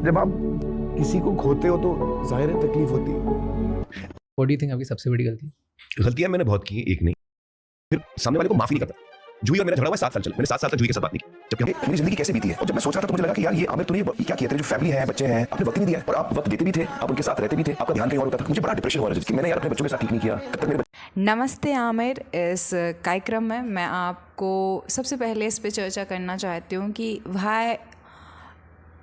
जब आप किसी को खोते हो तो जाहिर है तकलीफ होती है। व्हाट डू यू थिंक आपकी सबसे बड़ी गलती? गलतियां मैंने बहुत की हैं, एक नहीं। फिर सामने वाले को माफ ही नहीं करता। जूही और मेरा झगड़ा हुआ 7 साल चला। मैंने 7 साल तक जूही के साथ बात नहीं की। जबकि मेरी जिंदगी कैसे बीती है, और जब मैं सोच रहा था तो मुझे लगा कि यार ये आमिर तूने ये क्या किया, तेरी जो फैमिली है, बच्चे हैं, आपने वक्त नहीं दिया, और आप वक्त देते भी थे, आप उनके साथ रहते भी थे, आपका ध्यान कहीं और होता था। मुझे बड़ा डिप्रेशन हो रहा था कि मैंने यार अपने बच्चों के साथ ठीक नहीं किया। तब तक मेरे नमस्ते आमिर। इस कार्यक्रम में मैं आपको सबसे पहले इस पे चर्चा करना चाहती हूँ कि why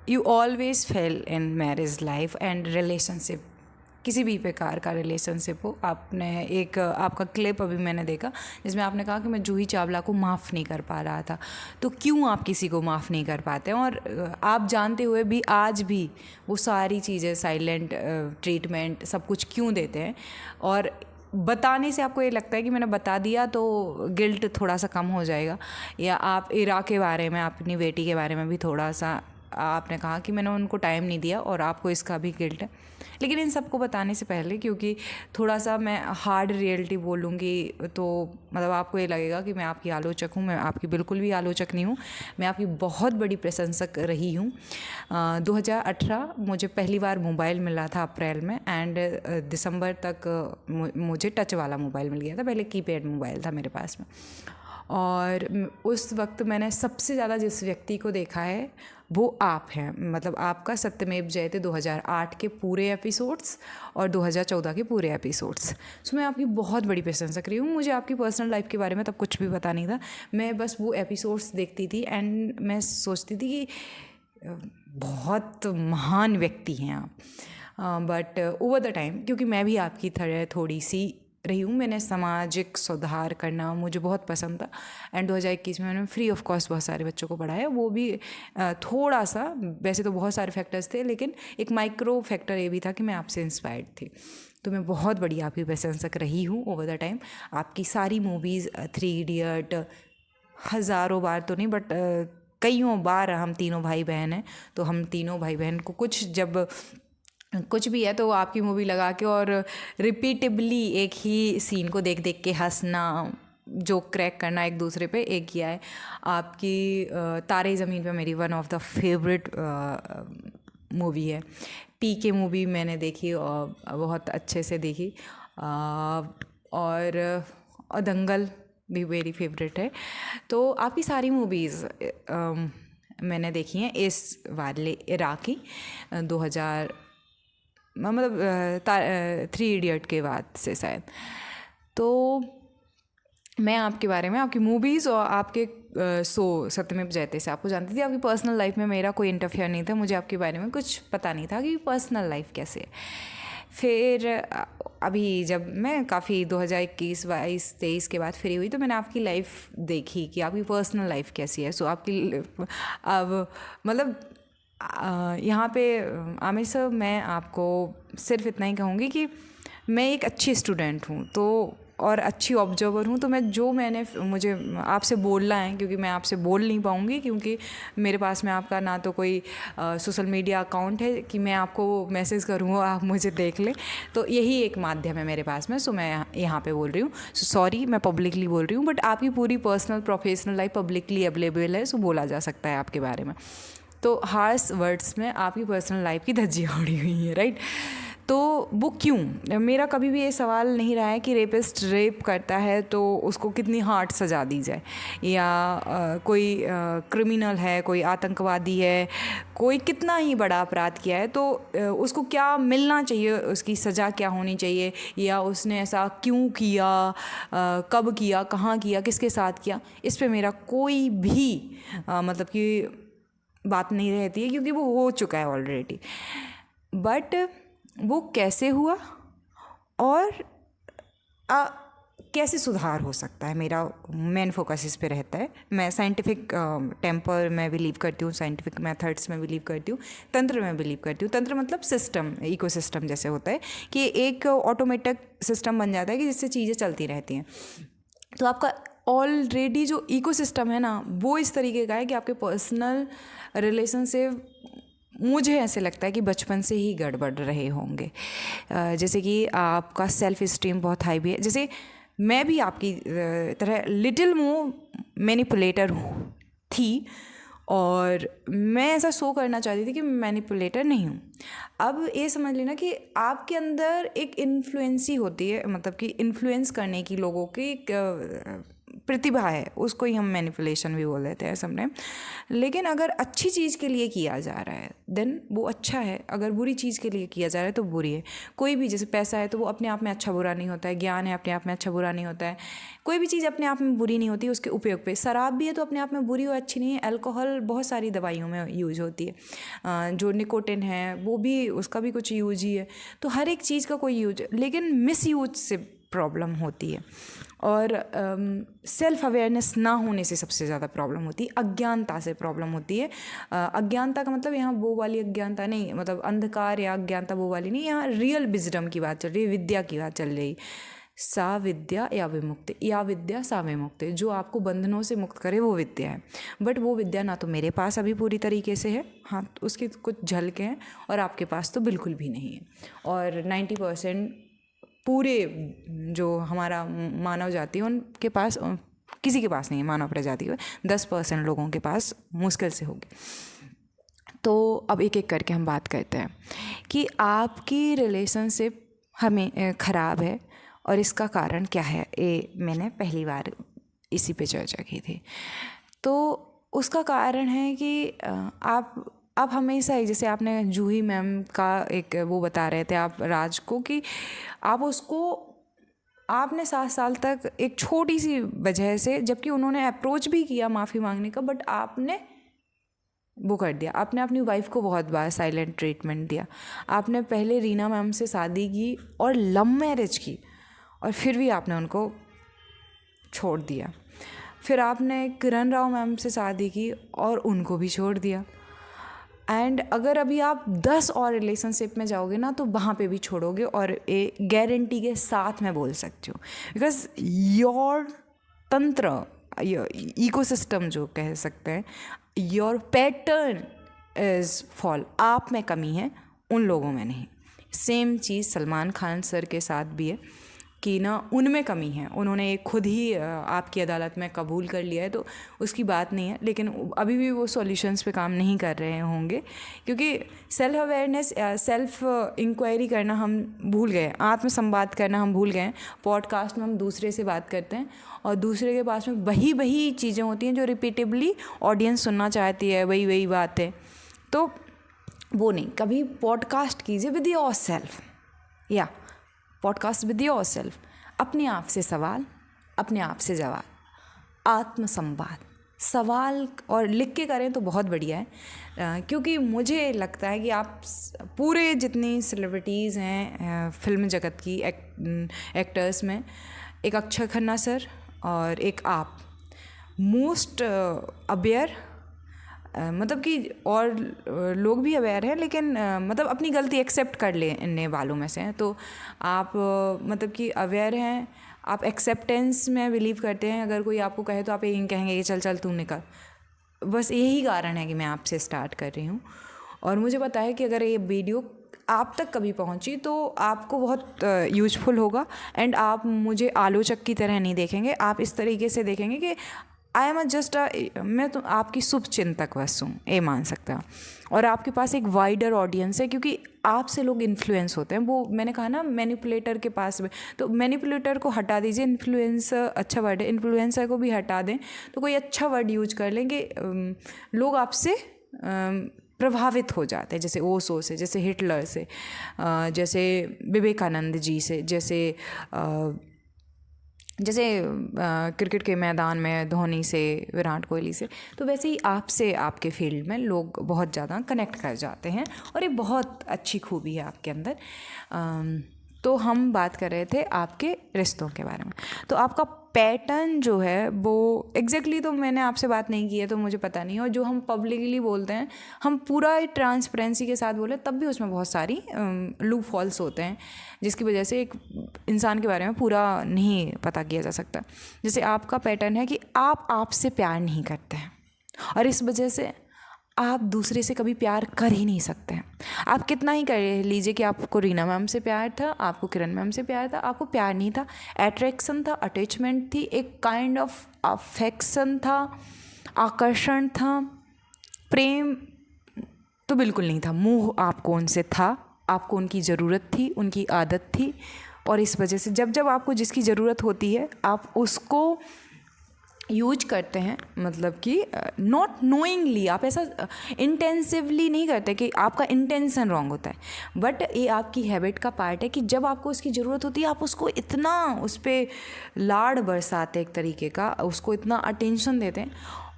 you always fail in marriage life and relationship. किसी भी प्रकार का रिलेशनशिप हो, आपने एक आपका क्लिप अभी मैंने देखा जिसमें आपने कहा कि मैं जूही चावला को माफ़ नहीं कर पा रहा था। तो क्यों आप किसी को माफ़ नहीं कर पाते हैं, और आप जानते हुए भी आज भी वो सारी चीज़ें, साइलेंट ट्रीटमेंट, सब कुछ क्यों देते हैं? और बताने से आपको ये लगता है कि मैंने बता दिया तो गिल्ट थोड़ा सा कम हो जाएगा, या आप इरा के बारे में, अपनी बेटी के बारे में भी थोड़ा सा आपने कहा कि मैंने उनको टाइम नहीं दिया और आपको इसका भी गिल्ट है। लेकिन इन सबको बताने से पहले, क्योंकि थोड़ा सा मैं हार्ड रियलिटी बोलूँगी तो मतलब आपको ये लगेगा कि मैं आपकी आलोचक हूँ। मैं आपकी बिल्कुल भी आलोचक नहीं हूँ, मैं आपकी बहुत बड़ी प्रशंसक रही हूँ। 2018 मुझे पहली बार मोबाइल मिला था अप्रैल में, एंड दिसंबर तक मुझे टच वाला मोबाइल मिल गया था। पहले कीपैड मोबाइल था मेरे पास में, और उस वक्त मैंने सबसे ज़्यादा जिस व्यक्ति को देखा है वो आप हैं। मतलब आपका सत्यमेव जयते 2008 के पूरे एपिसोड्स और 2014 के पूरे एपिसोड्स। सो मैं आपकी बहुत बड़ी प्रशंसा रही हूँ। मुझे आपकी पर्सनल लाइफ के बारे में तब कुछ भी पता नहीं था, मैं बस वो एपिसोड्स देखती थी एंड मैं सोचती थी कि बहुत महान व्यक्ति हैं आप। बट ओवर द टाइम, क्योंकि मैं भी आपकी तरह थोड़ी सी रही हूँ, मैंने सामाजिक सुधार करना मुझे बहुत पसंद था, एंड 2021 में मैंने फ्री ऑफ कॉस्ट बहुत सारे बच्चों को पढ़ाया। वो भी थोड़ा सा, वैसे तो बहुत सारे फैक्टर्स थे लेकिन एक माइक्रो फैक्टर ये भी था कि मैं आपसे इंस्पायर्ड थी। तो मैं बहुत बड़ी आपकी प्रशंसक रही हूँ ओवर द टाइम। आपकी सारी मूवीज़, 3 इडियट, हज़ारों बार तो नहीं बट कईयों बार, हम तीनों भाई बहन हैं तो हम तीनों भाई बहन को कुछ भी है तो आपकी मूवी लगा के और रिपीटेबली एक ही सीन को देख देख के हंसना, जोक क्रैक करना एक दूसरे पे, एक किया है। आपकी तारे ज़मीन पे मेरी one of the favourite movie है। पीके मूवी मैंने देखी और बहुत अच्छे से देखी, और दंगल भी मेरी फेवरेट है। तो आपकी सारी मूवीज़ मैंने देखी हैं। इस वाले इरा की 2000 मतलब 3 इडियट के बाद से शायद। तो मैं आपके बारे में, आपकी मूवीज़ और आपके शो सत्यमेव जयते से आपको जानती थी। आपकी पर्सनल लाइफ में मेरा कोई इंटरफेयर नहीं था, मुझे आपके बारे में कुछ पता नहीं था कि पर्सनल लाइफ कैसे है। फिर अभी जब मैं काफ़ी 2021, 22, 23 के बाद फ्री हुई तो मैंने आपकी लाइफ देखी कि आपकी पर्सनल लाइफ कैसी है। सो आपकी अब मतलब यहाँ पे आमिर सर, मैं आपको सिर्फ इतना ही कहूँगी कि मैं एक अच्छी स्टूडेंट हूँ तो, और अच्छी ऑब्जर्वर हूँ, तो मुझे आपसे बोलना है, क्योंकि मैं आपसे बोल नहीं पाऊँगी क्योंकि मेरे पास में आपका ना तो कोई सोशल मीडिया अकाउंट है कि मैं आपको मैसेज करूँ और आप मुझे देख लें। तो यही एक माध्यम है मेरे पास में। सो मैं यहाँ पे बोल रही हूँ। सो सॉरी, मैं पब्लिकली बोल रही हूँ, बट आपकी पूरी personal professional life publicly available है, सो बोला जा सकता है आपके बारे में। तो हार्श वर्ड्स में आपकी पर्सनल लाइफ की धज्जियाँ उड़ी हुई है, राइट? तो वो क्यों? मेरा कभी भी ये सवाल नहीं रहा है कि रेपिस्ट रेप करता है तो उसको कितनी हार्ड सजा दी जाए, या कोई क्रिमिनल है, कोई आतंकवादी है, कोई कितना ही बड़ा अपराध किया है तो उसको क्या मिलना चाहिए, उसकी सज़ा क्या होनी चाहिए, या उसने ऐसा क्यों किया, कब किया, कहाँ किया, किसके साथ किया, इस पे मेरा कोई भी मतलब कि बात नहीं रहती है, क्योंकि वो हो चुका है ऑलरेडी। बट वो कैसे हुआ और कैसे सुधार हो सकता है, मेरा मेन फोकस इस पे रहता है। मैं साइंटिफिक टेम्पर में बिलीव करती हूँ, साइंटिफिक मेथड्स में बिलीव करती हूँ, तंत्र में बिलीव करती हूँ। तंत्र मतलब सिस्टम, इकोसिस्टम जैसे होता है कि एक ऑटोमेटिक सिस्टम बन जाता है कि जिससे चीज़ें चलती रहती हैं। तो आपका ऑलरेडी जो इकोसिस्टम है ना, वो इस तरीके का है कि आपके पर्सनल रिलेशनशिप, मुझे ऐसे लगता है कि बचपन से ही गड़बड़ रहे होंगे। जैसे कि आपका सेल्फ इस्टीम बहुत हाई भी है। जैसे मैं भी आपकी तरह लिटिल मैनिपुलेटर थी, और मैं ऐसा शो करना चाहती थी कि मैं मैनिपुलेटर नहीं हूँ। अब ये समझ लेना कि आपके अंदर एक इन्फ्लुएंसी होती है, मतलब कि इन्फ्लुएंस करने की लोगों की एक प्रतिभा है, उसको ही हम मैनिपुलेशन भी बोल देते हैं समटाइम। लेकिन अगर अच्छी चीज़ के लिए किया जा रहा है देन वो अच्छा है, अगर बुरी चीज़ के लिए किया जा रहा है तो बुरी है। कोई भी, जैसे पैसा है तो वो अपने आप में अच्छा बुरा नहीं होता है, ज्ञान है अपने आप में अच्छा बुरा नहीं होता है, कोई भी चीज़ अपने आप में बुरी नहीं होती, उसके उपयोग पे। शराब भी है तो अपने आप में बुरी और अच्छी नहीं है। अल्कोहल बहुत सारी दवाइयों में यूज होती है, जो निकोटिन है वो भी, उसका भी कुछ यूज ही है। तो हर एक चीज़ का कोई यूज, लेकिन मिस यूज से प्रॉब्लम होती है। और सेल्फ अवेयरनेस ना होने से सबसे ज़्यादा प्रॉब्लम होती है, अज्ञानता से प्रॉब्लम होती है। अज्ञानता का मतलब यहाँ वो वाली अज्ञानता नहीं, मतलब अंधकार या अज्ञानता वो वाली नहीं, यहाँ रियल विजडम की बात चल रही है, विद्या की बात चल रही। सा विद्या या विमुक्ति, या विद्या सा विमुक्ति, जो आपको बंधनों से मुक्त करे वो विद्या है। बट वो विद्या ना तो मेरे पास अभी पूरी तरीके से है, हाँ उसकी कुछ झलकें हैं, और आपके पास तो बिल्कुल भी नहीं है। और 90% पूरे जो हमारा मानव जाति है उनके पास, किसी के पास नहीं है मानव प्रजाति में, 10% लोगों के पास मुश्किल से होगी। तो अब एक एक करके हम बात करते हैं कि आपकी रिलेशनशिप हमें ख़राब है और इसका कारण क्या है। ये मैंने पहली बार इसी पे चर्चा की थी। तो उसका कारण है कि आप हमेशा ही, जैसे आपने जूही मैम का एक वो बता रहे थे आप राज को, कि आप उसको, आपने 7 साल तक एक छोटी सी वजह से, जबकि उन्होंने अप्रोच भी किया माफ़ी मांगने का, बट आपने वो कर दिया। आपने अपनी वाइफ को बहुत बार साइलेंट ट्रीटमेंट दिया। आपने पहले रीना मैम से शादी की और लव मैरिज की, और फिर भी आपने उनको छोड़ दिया। फिर आपने किरण राव मैम से शादी की और उनको भी छोड़ दिया। एंड अगर अभी आप 10 और रिलेशनशिप में जाओगे ना, तो वहाँ पे भी छोड़ोगे, और ये गारंटी के साथ मैं बोल सकती हूँ, बिकॉज योर तंत्र, इकोसिस्टम जो कह सकते हैं, योर पैटर्न इज़ फॉल। आप में कमी है, उन लोगों में नहीं। सेम चीज़ सलमान खान सर के साथ भी है कि ना उनमें कमी है, उन्होंने खुद ही आपकी अदालत में कबूल कर लिया है, तो उसकी बात नहीं है। लेकिन अभी भी वो सॉल्यूशंस पे काम नहीं कर रहे होंगे, क्योंकि सेल्फ अवेयरनेस, सेल्फ इंक्वायरी करना हम भूल गए, आत्मसंवाद करना हम भूल गए। पॉडकास्ट में हम दूसरे से बात करते हैं और दूसरे के पास में वही चीज़ें होती हैं जो रिपीटेबली ऑडियंस सुनना चाहती है, वही बातें। तो वो नहीं, कभी पॉडकास्ट कीजिए विद योर सेल्फ, या पॉडकास्ट विद योर सेल्फ, अपने आप से सवाल, अपने आप से जवाब, आत्मसंवाद। सवाल और लिख के करें तो बहुत बढ़िया है, क्योंकि मुझे लगता है कि आप पूरे जितनी सेलिब्रिटीज़ हैं फिल्म जगत की एक्टर्स में, एक अक्षय खन्ना सर और एक आप, मोस्ट अवेयर, मतलब कि और लोग भी अवेयर हैं, लेकिन मतलब अपनी गलती एक्सेप्ट कर लेने वालों में से हैं। तो आप मतलब कि अवेयर हैं, आप एक्सेप्टेंस में बिलीव करते हैं। अगर कोई आपको कहे तो आप यही कहेंगे कि चल तू निकल। बस यही कारण है कि मैं आपसे स्टार्ट कर रही हूँ। और मुझे पता है कि अगर ये वीडियो आप तक कभी पहुँची तो आपको बहुत यूजफुल होगा, एंड आप मुझे आलोचक की तरह नहीं देखेंगे, आप इस तरीके से देखेंगे कि आई एम जस्ट मैं तो आपकी शुभ चिंतक बस हूँ, ये मान सकता हूँ। और आपके पास एक वाइडर ऑडियंस है, क्योंकि आपसे लोग इन्फ्लुएंस होते हैं। वो मैंने कहा ना, मैनिपुलेटर के पास में, तो मैनिपुलेटर को हटा दीजिए, इन्फ्लुएंसर अच्छा वर्ड है, इन्फ्लुएंसर को भी हटा दें तो कोई अच्छा वर्ड यूज कर लेंगे। लोग आपसे प्रभावित हो जाते हैं, जैसे ओशो से, जैसे हिटलर से, जैसे विवेकानंद जी से, जैसे क्रिकेट के मैदान में धोनी से, विराट कोहली से। तो वैसे ही आपसे, आपके फील्ड में लोग बहुत ज़्यादा कनेक्ट कर जाते हैं, और ये बहुत अच्छी खूबी है आपके अंदर। तो हम बात कर रहे थे आपके रिश्तों के बारे में। तो आपका पैटर्न जो है वो एग्जैक्टली तो मैंने आपसे बात नहीं की है, तो मुझे पता नहीं। और जो हम पब्लिकली बोलते हैं, हम पूरा ट्रांसपेरेंसी के साथ बोले, तब भी उसमें बहुत सारी लूप फॉल्स होते हैं, जिसकी वजह से एक इंसान के बारे में पूरा नहीं पता किया जा सकता। जैसे आपका पैटर्न है कि आप आपसे प्यार नहीं करते हैं, और इस वजह से आप दूसरे से कभी प्यार कर ही नहीं सकते हैं। आप कितना ही कर लीजिए कि आपको रीना मैम से प्यार था, आपको किरण मैम से प्यार था, आपको प्यार नहीं था, अट्रैक्शन था, अटैचमेंट थी, एक काइंड ऑफ अफेक्शन था, आकर्षण था, प्रेम तो बिल्कुल नहीं था, मोह आपको उनसे था, आपको उनकी ज़रूरत थी, उनकी आदत थी, और इस वजह से जब जब आपको जिसकी ज़रूरत होती है आप उसको यूज करते हैं, मतलब कि नॉट नोइंगली, आप ऐसा इंटेंसिवली नहीं करते कि आपका इंटेंशन रॉन्ग होता है, बट ये आपकी हैबिट का पार्ट है कि जब आपको उसकी ज़रूरत होती है आप उसको इतना उस पर लाड़ बरसाते एक तरीके का, उसको इतना अटेंशन देते हैं,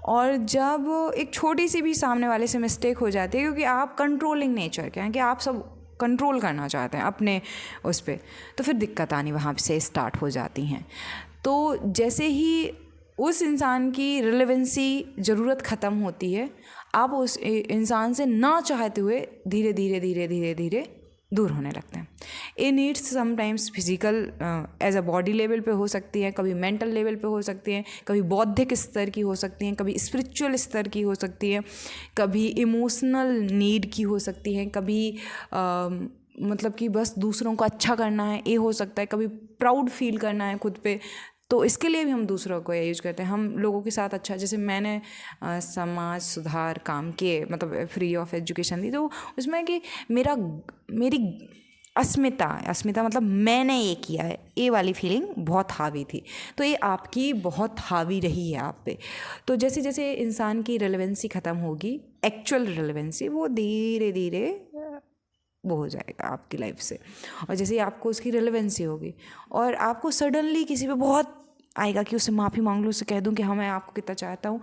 और जब एक छोटी सी भी सामने वाले से मिस्टेक हो जाती है, क्योंकि आप कंट्रोलिंग नेचर के हैं कि आप सब कंट्रोल करना चाहते हैं अपने उस पर, तो फिर दिक्कत आनी वहाँ से स्टार्ट हो जाती हैं। तो जैसे ही उस इंसान की रिलेवेंसी ज़रूरत ख़त्म होती है, आप उस इंसान से ना चाहते हुए धीरे धीरे धीरे धीरे धीरे दूर होने लगते हैं। ये needs sometimes physical as a body level पे हो सकती हैं, कभी मेंटल लेवल पे हो सकती हैं, कभी बौद्धिक स्तर की हो सकती हैं, कभी स्पिरिचुअल स्तर की हो सकती है, कभी इमोशनल नीड की हो सकती हैं, कभी मतलब कि बस दूसरों को अच्छा करना है ये हो सकता है, कभी प्राउड फील करना है खुद पे, तो इसके लिए भी हम दूसरों को यूज करते हैं। हम लोगों के साथ अच्छा, जैसे मैंने समाज सुधार काम किए, मतलब फ्री ऑफ एजुकेशन दी, तो उसमें कि मेरी अस्मिता मतलब मैंने ये किया है, ये वाली फीलिंग बहुत हावी थी, तो ये आपकी बहुत हावी रही है आप पे। तो जैसे जैसे इंसान की रेलेवेंसी ख़त्म होगी, एक्चुअल रेलेवेंसी, वो धीरे धीरे वो हो जाएगा आपकी लाइफ से, और जैसे ही आपको उसकी रेलेवेंसी होगी और आपको सडनली किसी पे बहुत आएगा कि उससे माफ़ी मांग लूँ, उससे कह दूँ कि हाँ मैं आपको कितना चाहता हूँ,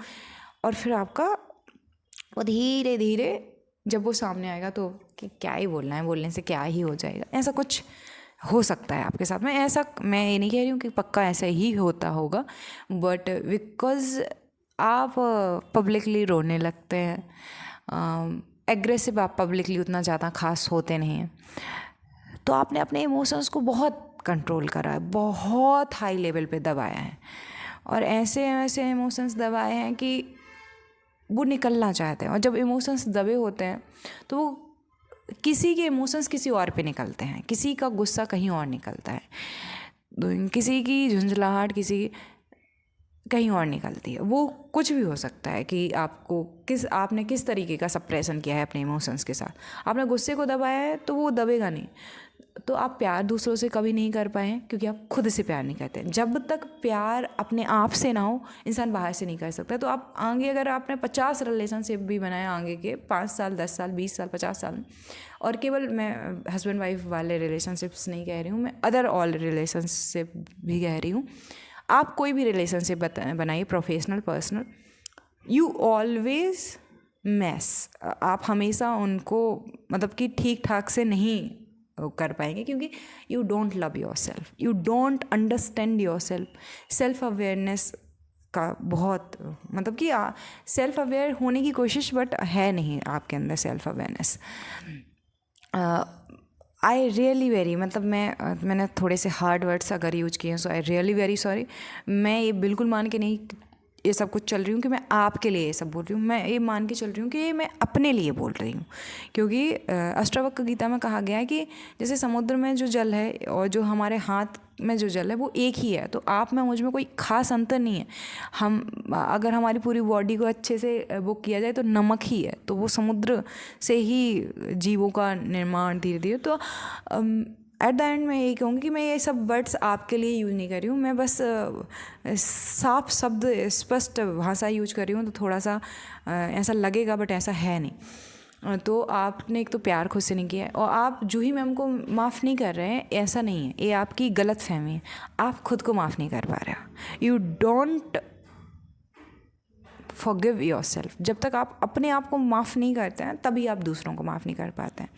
और फिर आपका वो धीरे धीरे जब वो सामने आएगा तो कि क्या ही बोलना है, बोलने से क्या ही हो जाएगा, ऐसा कुछ हो सकता है आपके साथ में। ऐसा मैं ये नहीं कह रही हूँ कि पक्का ऐसा ही होता होगा, बट बिकॉज़ आप पब्लिकली रोने लगते हैं, एग्रेसिव आप पब्लिकली उतना ज़्यादा खास होते नहीं हैं, तो आपने अपने इमोशंस को बहुत कंट्रोल करा है, बहुत हाई लेवल पे दबाया है, और ऐसे ऐसे इमोशंस दबाए हैं कि वो निकलना चाहते हैं, और जब इमोशंस दबे होते हैं तो वो किसी के इमोशंस किसी और पे निकलते हैं, किसी का गुस्सा कहीं और निकलता है, किसी की झुंझलाहट किसी कहीं और निकलती है। वो कुछ भी हो सकता है कि आपने किस तरीके का सप्रेशन किया है अपने इमोशंस के साथ। आपने गुस्से को दबाया है तो वो दबेगा नहीं, तो आप प्यार दूसरों से कभी नहीं कर पाए क्योंकि आप खुद से प्यार नहीं करते। जब तक प्यार अपने आप से ना हो, इंसान बाहर से नहीं कर सकता। तो आप आगे अगर आपने 50 रिलेशनशिप भी बनाए आगे के 5 साल 10 साल 20 साल 50 साल में, और केवल मैं हस्बैंड वाइफ वाले रिलेशनशिप्स नहीं कह रही हूँ, मैं अदर ऑल रिलेशनशिप भी कह रही हूँ। आप कोई भी रिलेशनशिप बनाइए, professional personal, you always mess, आप हमेशा उनको मतलब कि ठीक ठाक से नहीं कर पाएंगे, क्योंकि you don't love your self, you don't understand your self. Self awareness का बहुत मतलब कि सेल्फ अवेयर होने की कोशिश, बट है नहीं आपके अंदर self awareness. I really very मतलब मैंने थोड़े से हार्ड वर्ड्स अगर यूज किए हैं, सो आई रियली वेरी सॉरी। मैं ये बिल्कुल मान के नहीं ये सब कुछ चल रही हूँ कि मैं आपके लिए ये सब बोल रही हूँ, मैं ये मान के चल रही हूँ कि ये मैं अपने लिए बोल रही हूँ, क्योंकि अष्टावक्र गीता में कहा गया है कि जैसे समुद्र में जो जल है और जो हमारे हाथ में जो जल है वो एक ही है, तो आप में मुझ में कोई खास अंतर नहीं है। हम अगर हमारी पूरी बॉडी को अच्छे से बुक किया जाए तो नमक ही है, तो वो समुद्र से ही जीवों का निर्माण धीरे धीरे। तो एट द एंड मैं यही कहूँगी कि मैं ये सब वर्ड्स आपके लिए यूज़ नहीं कर रही हूँ, मैं बस साफ शब्द स्पष्ट भाषा यूज कर रही हूँ, तो थोड़ा सा ऐसा लगेगा बट ऐसा है नहीं। तो आपने एक तो प्यार खुद से नहीं किया है, और आप जूही मैम को माफ़ नहीं कर रहे हैं, ऐसा नहीं है, ये आपकी गलत फहमी है। आप खुद को माफ़ नहीं कर पा रहे हो, यू डोंट फॉरगिव योरसेल्फ। जब तक आप अपने आप को माफ़ नहीं करते हैं तभी आप दूसरों को माफ़ नहीं कर पाते हैं।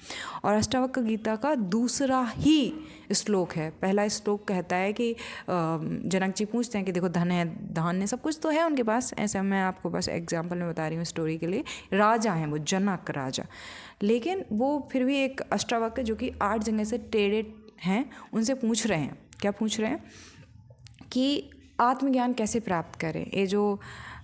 और अष्टावक्र गीता का दूसरा ही श्लोक है, पहला श्लोक कहता है कि जनक जी पूछते हैं कि देखो धन है, धान्य सब कुछ तो है उनके पास, ऐसा मैं आपको बस एग्जांपल में बता रही हूँ स्टोरी के लिए। राजा हैं वो, जनक राजा, लेकिन वो फिर भी एक अष्टावक्र जो कि 8 जगह से टेढ़े हैं, उनसे पूछ रहे हैं, क्या पूछ रहे हैं कि आत्मज्ञान कैसे प्राप्त करें, ये जो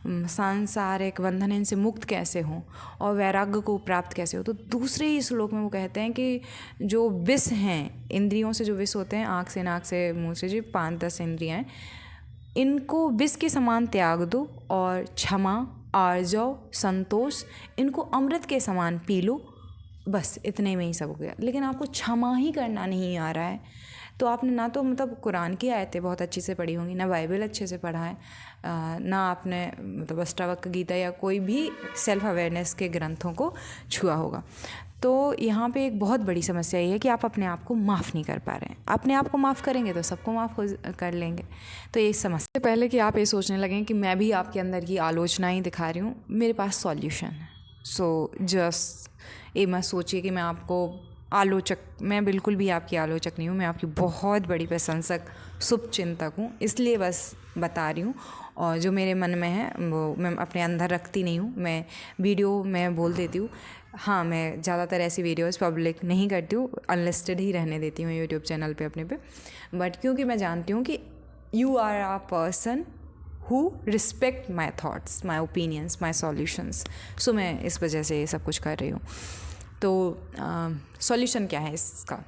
सांसारिक बंधन है इनसे मुक्त कैसे हों, और वैराग्य को प्राप्त कैसे हो। तो दूसरे ही श्लोक में वो कहते हैं कि जो विष हैं, इंद्रियों से जो विष होते हैं, आँख से, नाक से, मुंह से, जो 5-10 इंद्रियाँ हैं, इनको विष के समान त्याग दो और क्षमा, आर्जव, संतोष, इनको अमृत के समान पी लो, बस इतने में ही सब हो गया। लेकिन आपको क्षमा ही करना नहीं आ रहा है, तो आपने ना तो मतलब कुरान की आयतें बहुत अच्छे से पढ़ी होंगी, ना बाइबल अच्छे से पढ़ा है, ना आपने मतलब अष्टावक्र गीता या कोई भी सेल्फ अवेयरनेस के ग्रंथों को छुआ होगा। तो यहाँ पे एक बहुत बड़ी समस्या ये है कि आप अपने आप को माफ़ नहीं कर पा रहे हैं। अपने आप को माफ़ करेंगे तो सबको माफ़ कर लेंगे। तो ये समस्या पहले कि आप ये सोचने लगें कि मैं भी आपके अंदर की आलोचना ही दिखा रही हूँ, मेरे पास सॉल्यूशन है। सो जस्ट ये मत सोचिए कि मैं आपको आलोचक, मैं बिल्कुल भी आपकी आलोचक नहीं हूँ, मैं आपकी बहुत बड़ी प्रशंसक, शुभचिंतक हूँ, इसलिए बस बता रही हूँ। और जो मेरे मन में है वो मैं अपने अंदर रखती नहीं हूँ, मैं वीडियो में बोल देती हूँ। हाँ, मैं ज़्यादातर ऐसी वीडियोस पब्लिक नहीं करती हूँ, अनलिस्टेड ही रहने देती हूँ यूट्यूब चैनल पे अपने पे, बट क्योंकि मैं जानती हूँ कि you are a person who respect my thoughts, my opinions, my solutions. So मैं इस वजह से ये सब कुछ कर रही हूँ। तो सॉल्यूशन क्या है इसका?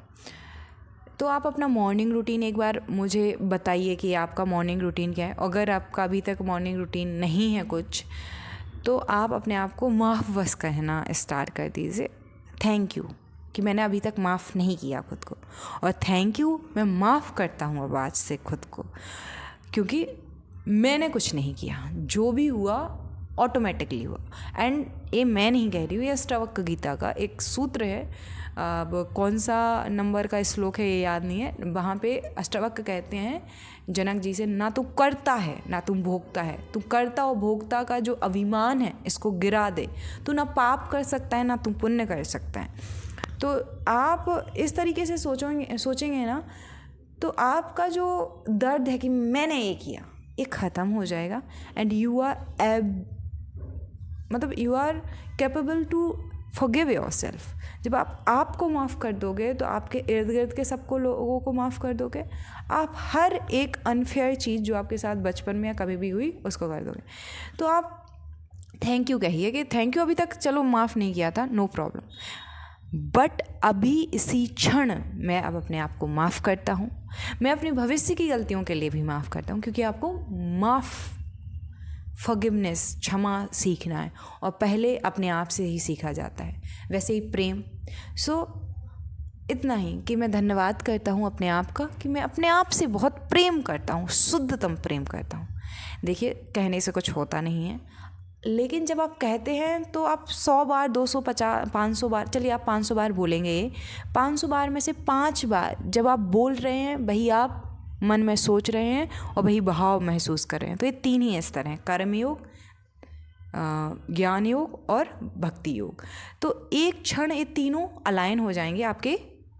तो आप अपना मॉर्निंग रूटीन एक बार मुझे बताइए कि आपका मॉर्निंग रूटीन क्या है। अगर आपका अभी तक मॉर्निंग रूटीन नहीं है कुछ, तो आप अपने आप को माफ़ बस कहना स्टार्ट कर दीजिए। थैंक यू कि मैंने अभी तक माफ़ नहीं किया खुद को, और थैंक यू मैं माफ़ करता हूँ अब आज से खुद को, क्योंकि मैंने कुछ नहीं किया, जो भी हुआ ऑटोमेटिकली हुआ। एंड ये मैं नहीं कह रही हूँ, ये अष्टावक्र गीता का एक सूत्र है। अब कौन सा नंबर का श्लोक है ये याद नहीं है, वहाँ पे अष्टावक्र कहते हैं जनक जी से, ना तू करता है ना तुम भोगता है, तू करता और भोगता का जो अभिमान है इसको गिरा दे। तू ना पाप कर सकता है ना तुम पुण्य कर सकता है। तो आप इस तरीके से सोचेंगे ना, तो आपका जो दर्द है कि मैंने ये किया, ये ख़त्म हो जाएगा। And you are capable to forgive yourself. जब आप आपको माफ़ कर दोगे तो आपके इर्द गिर्द के सबको लोगों को माफ़ कर दोगे। आप हर एक अनफेयर चीज़ जो आपके साथ बचपन में या कभी भी हुई उसको कर दोगे। तो आप थैंक यू कहिए कि थैंक यू, अभी तक चलो माफ़ नहीं किया था, नो प्रॉब्लम, बट अभी इसी क्षण मैं अब अपने आप को माफ़ करता हूँ। मैं अपनी भविष्य की गलतियों के लिए भी माफ़ करता हूँ, क्योंकि आपको फॉरगिवनेस, क्षमा सीखना है, और पहले अपने आप से ही सीखा जाता है। वैसे ही प्रेम। सो इतना ही कि मैं धन्यवाद करता हूँ अपने आप का, कि मैं अपने आप से बहुत प्रेम करता हूँ, शुद्धतम प्रेम करता हूँ। देखिए, कहने से कुछ होता नहीं है, लेकिन जब आप कहते हैं तो आप 100 बार, 250, 500 बार, चलिए आप 500 बार बोलेंगे, 500 बार में से 5 बार जब आप बोल रहे हैं वही आप मन में सोच रहे हैं और वही भाव महसूस कर रहे हैं। तो ये 3 ही स्तर हैं, कर्मयोग, ज्ञान योग और भक्ति योग। तो एक क्षण ये तीनों अलाइन हो जाएंगे आपके,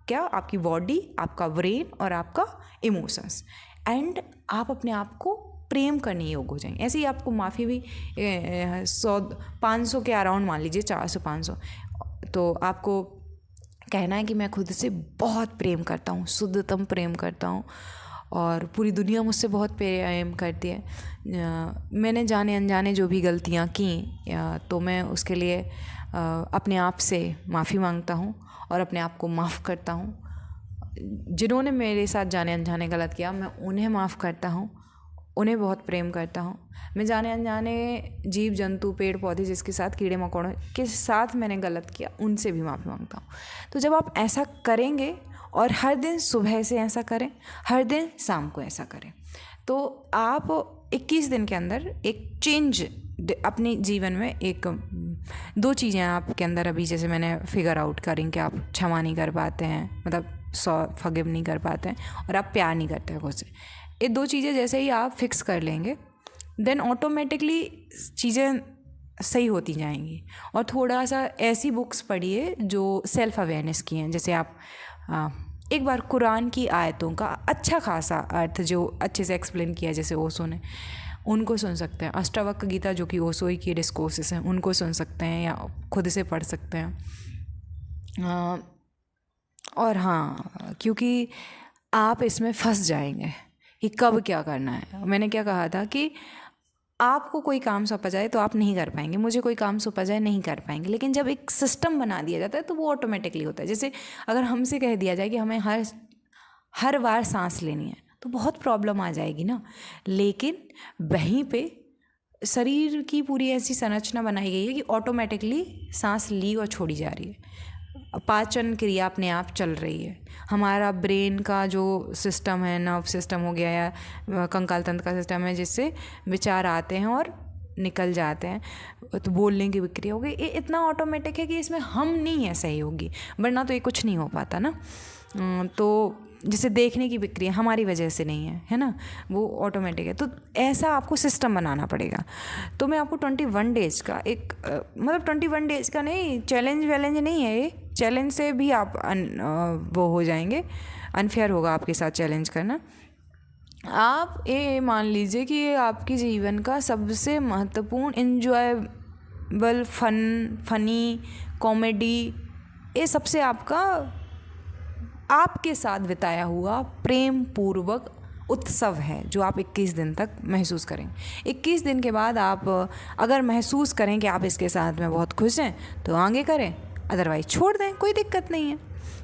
क्या, आपकी बॉडी, आपका ब्रेन और आपका इमोशंस, एंड आप अपने आप को प्रेम करने योग्य हो जाएंगे। ऐसे ही आपको माफ़ी भी 500 के अराउंड मान लीजिए, 400-500, तो आपको कहना है कि मैं खुद से बहुत प्रेम करता हूँ, शुद्धतम प्रेम करता हूँ, और पूरी दुनिया मुझसे बहुत प्रेम करती है। मैंने जाने अनजाने जो भी गलतियाँ की, तो मैं उसके लिए अपने आप से माफ़ी मांगता हूँ और अपने आप को माफ़ करता हूँ। जिन्होंने मेरे साथ जाने अनजाने गलत किया, मैं उन्हें माफ़ करता हूँ, उन्हें बहुत प्रेम करता हूँ। मैं जाने अनजाने जीव जंतु, पेड़ पौधे, जिसके साथ, कीड़े मकोड़ों के साथ मैंने गलत किया, उनसे भी माफ़ी मांगता हूँ। तो जब आप ऐसा करेंगे, और हर दिन सुबह से ऐसा करें, हर दिन शाम को ऐसा करें, तो आप 21 दिन के अंदर एक चेंज अपने जीवन में, 2 चीज़ें आपके अंदर अभी जैसे मैंने फिगर आउट करें कि आप क्षमा नहीं कर पाते हैं, मतलब फॉरगिव नहीं कर पाते हैं, और आप प्यार नहीं करते हैं खुद से। ये 2 चीज़ें जैसे ही आप फिक्स कर लेंगे, देन ऑटोमेटिकली चीज़ें सही होती जाएंगी। और थोड़ा सा ऐसी बुक्स पढ़िए जो सेल्फ अवेयरनेस की हैं, जैसे आप एक बार कुरान की आयतों का अच्छा खासा अर्थ जो अच्छे से एक्सप्लेन किया, जैसे ओशो ने, उनको सुन सकते हैं। अष्टावक्र गीता जो कि ओशो ही की डिस्कोर्सेस हैं, उनको सुन सकते हैं या खुद से पढ़ सकते हैं। और हाँ, क्योंकि आप इसमें फंस जाएंगे कि कब क्या करना है। मैंने क्या कहा था कि आपको कोई काम सौंपा जाए तो आप नहीं कर पाएंगे, मुझे कोई काम सौंपा जाए नहीं कर पाएंगे, लेकिन जब एक सिस्टम बना दिया जाता है तो वो ऑटोमेटिकली होता है। जैसे अगर हमसे कह दिया जाए कि हमें हर बार सांस लेनी है, तो बहुत प्रॉब्लम आ जाएगी ना, लेकिन वहीं पे शरीर की पूरी ऐसी संरचना बनाई गई है कि ऑटोमेटिकली सांस ली और छोड़ी जा रही है, पाचन क्रिया अपने आप चल रही है। हमारा ब्रेन का जो सिस्टम है, नर्व सिस्टम हो गया या कंकाल तंत्र का सिस्टम है, जिससे विचार आते हैं और निकल जाते हैं, तो बोलने की विक्रिया हो गई, ये इतना ऑटोमेटिक है कि इसमें हम नहीं है सहयोगी, वरना तो ये कुछ नहीं हो पाता ना। तो जिसे देखने की विक्रिया हमारी वजह से नहीं है ना, वो ऑटोमेटिक है। तो ऐसा आपको सिस्टम बनाना पड़ेगा। तो मैं आपको 21 डेज का एक मतलब 21 डेज का नहीं, चैलेंज नहीं है ये, चैलेंज से भी आप वो हो जाएंगे, अनफेयर होगा आपके साथ चैलेंज करना। आप ये मान लीजिए कि ये आपके जीवन का सबसे महत्वपूर्ण, इंजॉयबल, फनी, कॉमेडी, ये सबसे आपके साथ बिताया हुआ प्रेम पूर्वक उत्सव है, जो आप 21 दिन तक महसूस करें। 21 दिन के बाद आप अगर महसूस करें कि आप इसके साथ में बहुत खुश हैं तो आगे करें, अदरवाइज छोड़ दें, कोई दिक्कत नहीं है।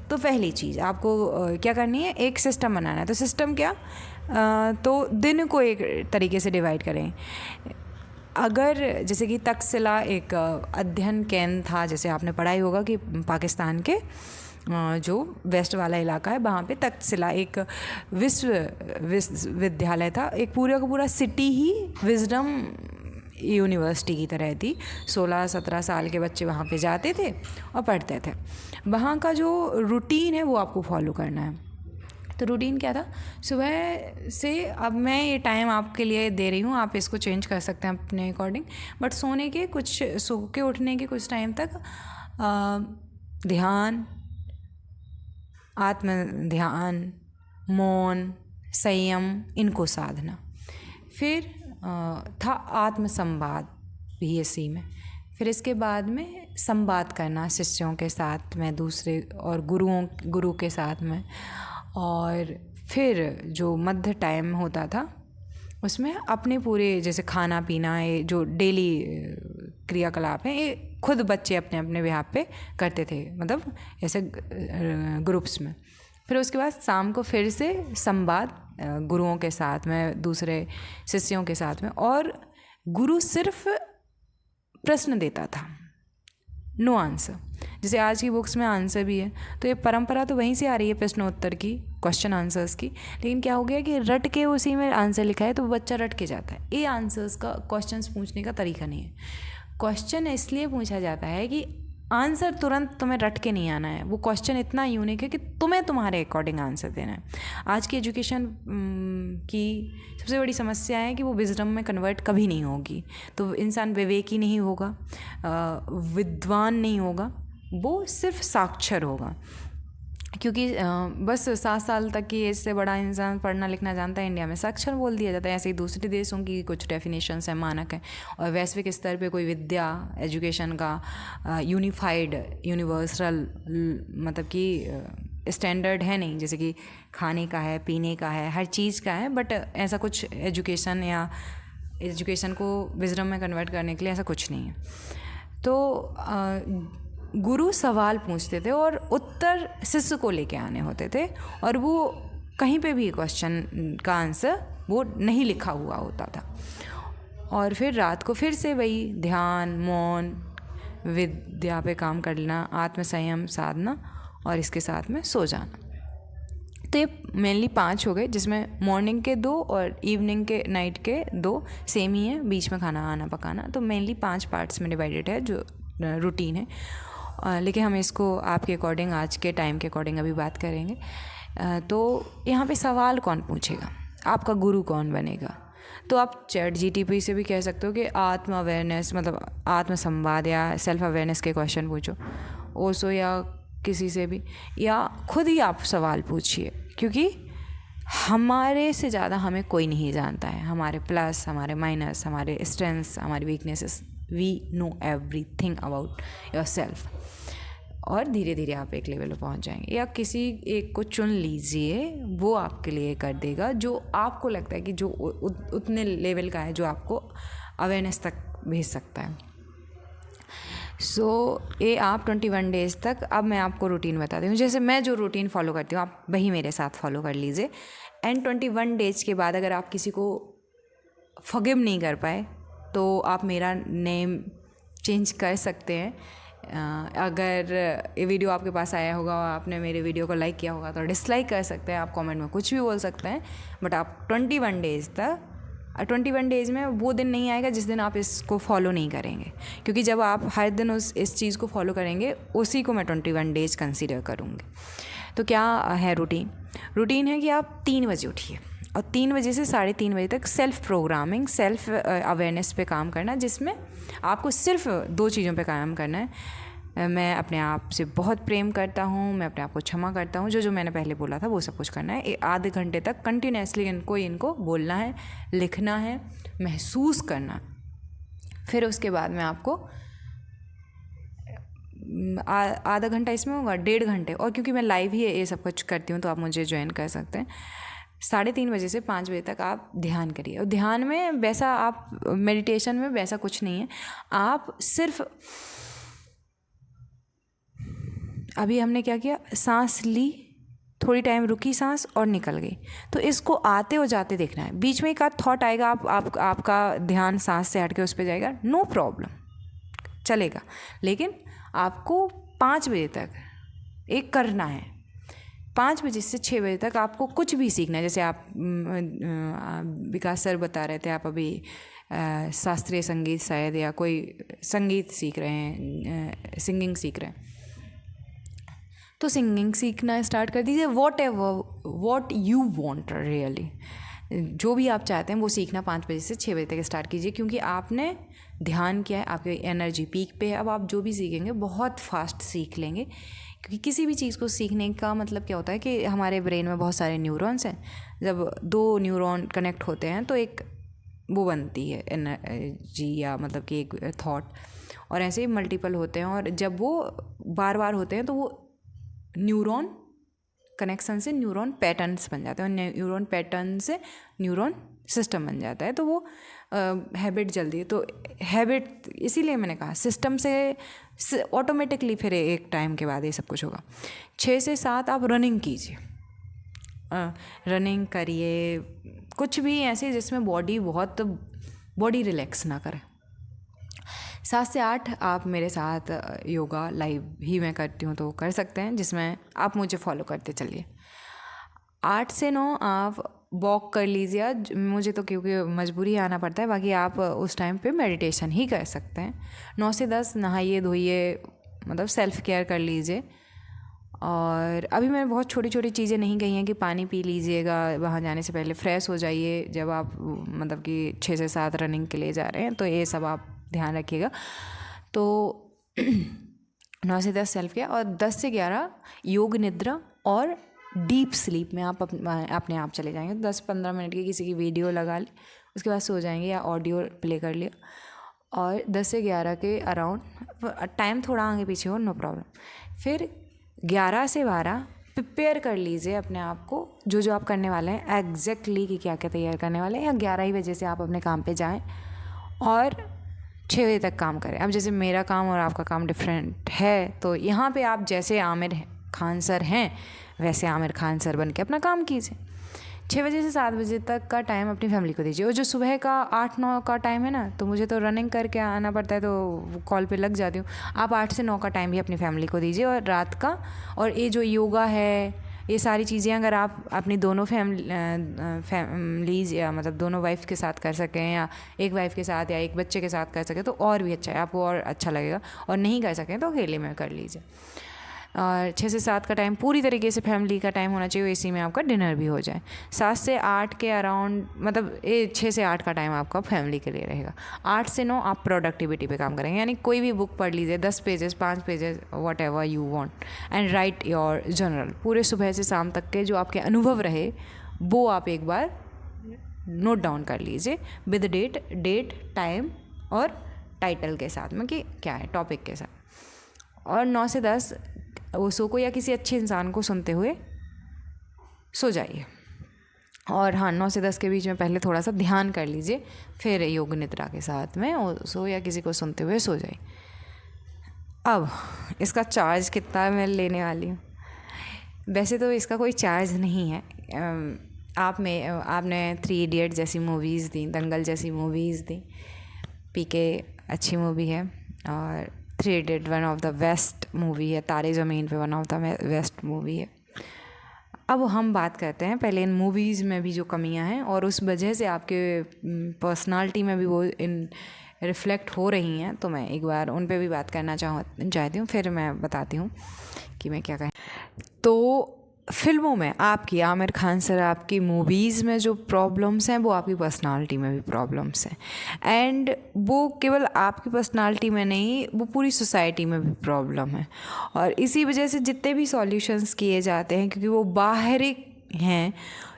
तो पहली चीज़ आपको क्या करनी है, एक सिस्टम बनाना है। तो सिस्टम क्या, तो दिन को एक तरीके से डिवाइड करें। अगर जैसे कि तक्षशिला एक अध्ययन केंद्र था, जैसे आपने पढ़ाई होगा कि पाकिस्तान के जो वेस्ट वाला इलाका है, वहाँ पे तक्षशिला एक विश्वविद्यालय था, एक पूरा का पूरा सिटी ही विजडम यूनिवर्सिटी की तरह थी। 16-17 साल के बच्चे वहाँ पे जाते थे और पढ़ते थे। वहाँ का जो रूटीन है वो आपको फॉलो करना है। तो रूटीन क्या था, सुबह से, अब मैं ये टाइम आपके लिए दे रही हूँ, आप इसको चेंज कर सकते हैं अपने अकॉर्डिंग, बट सो के उठने के कुछ टाइम तक ध्यान, आत्म ध्यान, मौन, संयम, इनको साधना। फिर था आत्म संवाद भी इसी में। फिर इसके बाद में संवाद करना शिष्यों के साथ में, दूसरे और गुरु के साथ में। और फिर जो मध्य टाइम होता था उसमें अपने पूरे जैसे खाना पीना, ये जो डेली क्रियाकलाप हैं, ये खुद बच्चे अपने अपने बिहाफ पे करते थे, मतलब ऐसे ग्रुप्स में। फिर उसके बाद शाम को फिर से संवाद गुरुओं के साथ में, दूसरे शिष्यों के साथ में, और गुरु सिर्फ प्रश्न देता था, नो आंसर। जैसे आज की बुक्स में आंसर भी है, तो ये परंपरा तो वहीं से आ रही है, प्रश्नोत्तर की, क्वेश्चन आंसर्स की। लेकिन क्या हो गया कि रट के उसी में आंसर लिखा है तो बच्चा रट के जाता है। ये आंसर्स का, क्वेश्चंस पूछने का तरीका नहीं है। क्वेश्चन इसलिए पूछा जाता है कि आंसर तुरंत तुम्हें रट के नहीं आना है। वो क्वेश्चन इतना यूनिक है कि तुम्हें तुम्हारे अकॉर्डिंग आंसर देना है। आज की एजुकेशन की सबसे बड़ी समस्या है कि वो विजडम में कन्वर्ट कभी नहीं होगी। तो इंसान विवेकी नहीं होगा, विद्वान नहीं होगा, वो सिर्फ साक्षर होगा। क्योंकि बस 7 साल तक की एज से बड़ा इंसान पढ़ना लिखना जानता है, इंडिया में साक्षर बोल दिया जाता है। ऐसे ही दूसरे देशों की कुछ डेफिनेशंस हैं, मानक हैं। और वैश्विक स्तर पे कोई विद्या, एजुकेशन का यूनिफाइड, यूनिवर्सल मतलब कि स्टैंडर्ड है नहीं। जैसे कि खाने का है, पीने का है, हर चीज़ का है, बट ऐसा कुछ एजुकेशन या एजुकेशन को विजडम में कन्वर्ट करने के लिए ऐसा कुछ नहीं है। तो गुरु सवाल पूछते थे और उत्तर शिष्य को लेके आने होते थे, और वो कहीं पे भी क्वेश्चन का आंसर वो नहीं लिखा हुआ होता था। और फिर रात को फिर से वही ध्यान, मौन, विद्या पे काम करना, आत्मसंयम साधना, और इसके साथ में सो जाना। तो ये मेनली 5 हो गए, जिसमें मॉर्निंग के 2 और इवनिंग के, नाइट के 2 सेम ही है, बीच में खाना आना पकाना। तो मेनली 5 पार्ट्स में डिवाइडेड है जो रूटीन है। लेकिन हम इसको आपके अकॉर्डिंग, आज के टाइम के अकॉर्डिंग अभी बात करेंगे। तो यहाँ पे सवाल कौन पूछेगा, आपका गुरु कौन बनेगा? तो आप ChatGPT से भी कह सकते हो कि आत्म अवेयरनेस, मतलब आत्म संवाद या सेल्फ अवेयरनेस के क्वेश्चन पूछो, ओशो या किसी से भी, या खुद ही आप सवाल पूछिए। क्योंकि हमारे से ज़्यादा हमें कोई नहीं जानता है, हमारे प्लस, हमारे माइनस, हमारे स्ट्रेंथ्स, हमारी weaknesses, we know everything about yourself. और धीरे धीरे आप एक लेवल पर पहुंच जाएंगे, या किसी एक को चुन लीजिए, वो आपके लिए कर देगा जो आपको लगता है कि जो उतने लेवल का है, जो आपको अवेयरनेस तक भेज सकता है। ये आप 21 डेज़ तक, अब मैं आपको रूटीन बताती हूँ। जैसे मैं जो रूटीन फॉलो करती हूँ, आप वही मेरे साथ फॉलो कर लीजिए। एंड 21 डेज़ के बाद अगर आप किसी को फॉरगिव नहीं कर पाए तो आप मेरा नेम चेंज कर सकते हैं। अगर ये वीडियो आपके पास आया होगा और आपने मेरे वीडियो को लाइक किया होगा तो डिसलाइक कर सकते हैं, आप कमेंट में कुछ भी बोल सकते हैं, बट आप 21 डेज़ तक 21 डेज़ में वो दिन नहीं आएगा जिस दिन आप इसको फॉलो नहीं करेंगे, क्योंकि जब आप हर दिन इस चीज़ को फॉलो करेंगे उसी को मैं 21 डेज़ कंसीडर करूँगी। तो क्या है रूटीन है कि आप 3 बजे उठिए और 3 बजे से 3:30 बजे तक सेल्फ प्रोग्रामिंग, सेल्फ अवेयरनेस पे काम करना, जिसमें आपको सिर्फ 2 चीज़ों पे काम करना है। मैं अपने आप से बहुत प्रेम करता हूँ, मैं अपने आप को क्षमा करता हूँ, जो मैंने पहले बोला था वो सब कुछ करना है। आधे घंटे तक कंटिन्यूसली इनको बोलना है, लिखना है, महसूस करना। फिर उसके बाद में आपको आधा घंटा इसमें होगा, 1.5 घंटे, और क्योंकि मैं लाइव ही ये सब कुछ करती हूँ तो आप मुझे ज्वाइन कर सकते हैं। 3:30 बजे से 5 बजे तक आप ध्यान करिए। और ध्यान में वैसा, आप मेडिटेशन में वैसा कुछ नहीं है, आप सिर्फ अभी हमने क्या किया, सांस ली, थोड़ी टाइम रुकी सांस और निकल गई, तो इसको आते और जाते देखना है। बीच में एक आध थॉट आएगा, आपका ध्यान सांस से हट के उस पर जाएगा, नो प्रॉब्लम, चलेगा, लेकिन आपको 5 बजे तक एक करना है। 5 बजे से 6 बजे तक आपको कुछ भी सीखना है। जैसे आप विकास सर बता रहे थे, आप अभी शास्त्रीय संगीत शायद या कोई संगीत सीख रहे हैं, सिंगिंग सीख रहे हैं, तो सिंगिंग सीखना स्टार्ट कर दीजिए। वॉट यू वॉन्ट रियली, जो भी आप चाहते हैं वो सीखना 5 बजे से 6 बजे तक स्टार्ट कीजिए, क्योंकि आपने ध्यान किया है, आपकी एनर्जी पीक पे है। अब आप जो भी सीखेंगे बहुत फास्ट सीख लेंगे, क्योंकि किसी भी चीज़ को सीखने का मतलब क्या होता है कि हमारे ब्रेन में बहुत सारे न्यूरॉन्स हैं। जब 2 न्यूरॉन कनेक्ट होते हैं तो एक वो बनती है एनर्जी, या मतलब कि एक थॉट, और ऐसे ही मल्टीपल होते हैं, और जब वो बार बार होते हैं तो वो न्यूरॉन कनेक्शन से न्यूरॉन पैटर्न्स बन जाते हैं, और न्यूरॉन पैटर्न से न्यूरॉन सिस्टम बन जाता है, तो वो हैबिट जल्दी है। तो हैबिट, इसीलिए मैंने कहा सिस्टम से ऑटोमेटिकली फिर एक टाइम के बाद ये सब कुछ होगा। 6 से 7 आप रनिंग कीजिए, रनिंग करिए, कुछ भी ऐसे जिसमें बॉडी रिलैक्स ना करे। 7 से 8 आप मेरे साथ योगा लाइव ही मैं करती हूँ तो कर सकते हैं, जिसमें आप मुझे फॉलो करते चलिए। 8 से 9 आप वॉक कर लीजिए, मुझे तो क्योंकि मजबूरी आना पड़ता है, बाकी आप उस टाइम पे मेडिटेशन ही कर सकते हैं। 9 से 10 नहाइए धोइए, मतलब सेल्फ केयर कर लीजिए। और अभी मैंने बहुत छोटी छोटी चीज़ें नहीं कही हैं कि पानी पी लीजिएगा वहाँ जाने से पहले, फ्रेश हो जाइए जब आप मतलब कि 6 से 7 रनिंग के लिए जा रहे हैं, तो ये सब आप ध्यान रखिएगा। तो 9 से 10 सेल्फ केयर, और 10 से 11 योग निद्रा और डीप स्लीप में आप अपने आप चले जाएंगे। 10-15 मिनट की किसी की वीडियो लगा ली, उसके बाद सो जाएंगे, या ऑडियो प्ले कर लिया, और 10 से 11 के अराउंड, टाइम थोड़ा आगे पीछे हो नो प्रॉब्लम। फिर 11 से 12 प्रिपेयर कर लीजिए अपने आप को, जो आप करने वाले हैं एग्जैक्टली कि क्या क्या तैयार करने वाले हैं, या 11 ही बजे से आप अपने काम पे जाएं और 6 बजे तक काम करें। अब जैसे मेरा काम और आपका काम डिफरेंट है, तो यहाँ पे आप जैसे आमिर खान सर हैं वैसे आमिर खान सर बन के अपना काम कीजिए। 6 बजे से 7 बजे तक का टाइम अपनी फैमिली को दीजिए। और जो सुबह का 8-9 का टाइम है ना, तो मुझे तो रनिंग करके आना पड़ता है, तो कॉल पे लग जाती हूँ। आप 8 से 9 का टाइम भी अपनी फैमिली को दीजिए, और रात का, और ये जो योगा है, ये सारी चीज़ें अगर आप अपनी दोनों फैमिलीज या मतलब दोनों वाइफ के साथ कर सकें, या एक वाइफ के साथ या एक बच्चे के साथ कर सकें, तो और भी अच्छा है, आपको और अच्छा लगेगा। और नहीं कर सकें तो अकेले में कर लीजिए। और 6 से 7 का टाइम पूरी तरीके से फैमिली का टाइम होना चाहिए, इसी में आपका डिनर भी हो जाए। 7 से 8 के अराउंड, मतलब 6 से 8 का टाइम आपका फैमिली के लिए रहेगा। 8 से 9 आप प्रोडक्टिविटी पे काम करेंगे, यानी कोई भी बुक पढ़ लीजिए, 10 pages, 5 pages, what ever you want, and right your journal. पूरे सुबह से शाम तक के जो आपके अनुभव रहे वो आप एक बार नोट डाउन कर लीजिए, विद डेट टाइम और टाइटल के साथ में कि क्या है, टॉपिक के साथ। और 9 से 10 ओशो को या किसी अच्छे इंसान को सुनते हुए सो जाइए। और हाँ, 9 से 10 के बीच में पहले थोड़ा सा ध्यान कर लीजिए, फिर योग निद्रा के साथ में ओशो या किसी को सुनते हुए सो जाइए। अब इसका चार्ज कितना मैं लेने वाली हूँ, वैसे तो इसका कोई चार्ज नहीं है। आपने 3 इडियट जैसी मूवीज़ दी, दंगल जैसी मूवीज़ दी, पीके अच्छी मूवी है और three idiot one of the best movie है, तारे ज़मीन पे one of the best movie है। अब हम बात करते हैं पहले इन मूवीज़ में भी जो कमियां हैं और उस वजह से आपके पर्सनालिटी में भी वो इन रिफ़्लेक्ट हो रही हैं, तो मैं एक बार उन पे भी बात करना चाहती हूँ, फिर मैं बताती हूँ कि मैं क्या कहें। तो फिल्मों में आपकी, आमिर खान सर, आपकी मूवीज़ में जो प्रॉब्लम्स हैं वो आपकी पर्सनालिटी में भी प्रॉब्लम्स हैं, एंड वो केवल आपकी पर्सनालिटी में नहीं, वो पूरी सोसाइटी में भी प्रॉब्लम है। और इसी वजह से जितने भी सॉल्यूशंस किए जाते हैं, क्योंकि वो बाहरी हैं,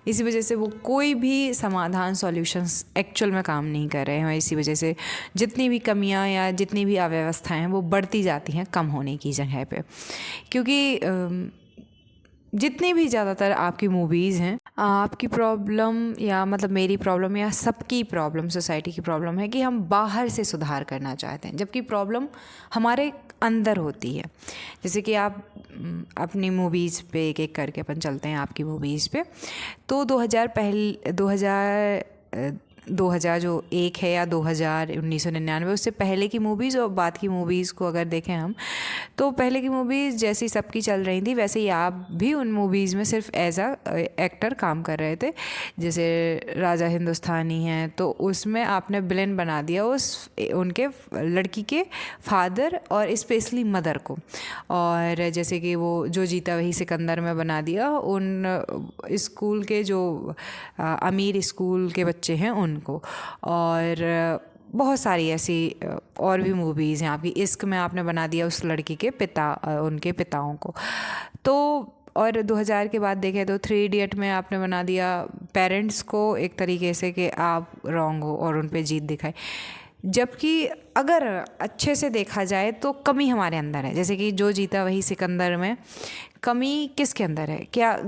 इसी वजह से वो कोई भी समाधान सॉल्यूशंस एक्चुअल में काम नहीं कर रहे हैं। इसी वजह से जितनी भी कमियां या जितनी भी अव्यवस्थाएं हैं वो बढ़ती जाती हैं कम होने की जगह पे, क्योंकि जितनी भी ज़्यादातर आपकी मूवीज़ हैं, आपकी प्रॉब्लम या मतलब मेरी प्रॉब्लम या सबकी प्रॉब्लम, सोसाइटी की प्रॉब्लम है कि हम बाहर से सुधार करना चाहते हैं, जबकि प्रॉब्लम हमारे अंदर होती है। जैसे कि आप अपनी मूवीज़ पे एक एक करके अपन चलते हैं आपकी मूवीज़ पे, तो 2000 जो एक है या 2000 1999 उससे पहले की मूवीज़ और बाद की मूवीज़ को अगर देखें हम, तो पहले की मूवीज़ जैसी सबकी चल रही थी वैसे ही आप भी उन मूवीज़ में सिर्फ एज अ एक्टर काम कर रहे थे। जैसे राजा हिंदुस्तानी है, तो उसमें आपने विलेन बना दिया उनके लड़की के फादर और स्पेशली मदर को, और जैसे कि वो जो जीता वही सिकंदर में बना दिया उन स्कूल के जो अमीर स्कूल के बच्चे हैं उनको, और बहुत सारी ऐसी और भी मूवीज़ हैं आपकी। इश्क में आपने बना दिया उस लड़की के उनके पिताओं को। तो और 2000 के बाद देखें तो थ्री इडियट में आपने बना दिया पेरेंट्स को एक तरीके से कि आप रॉन्ग हो और उन पे जीत दिखाई, जबकि अगर अच्छे से देखा जाए तो कमी हमारे अंदर है। जैसे कि जो जीता वही सिकंदर में कमी किसके अंदर है? क्या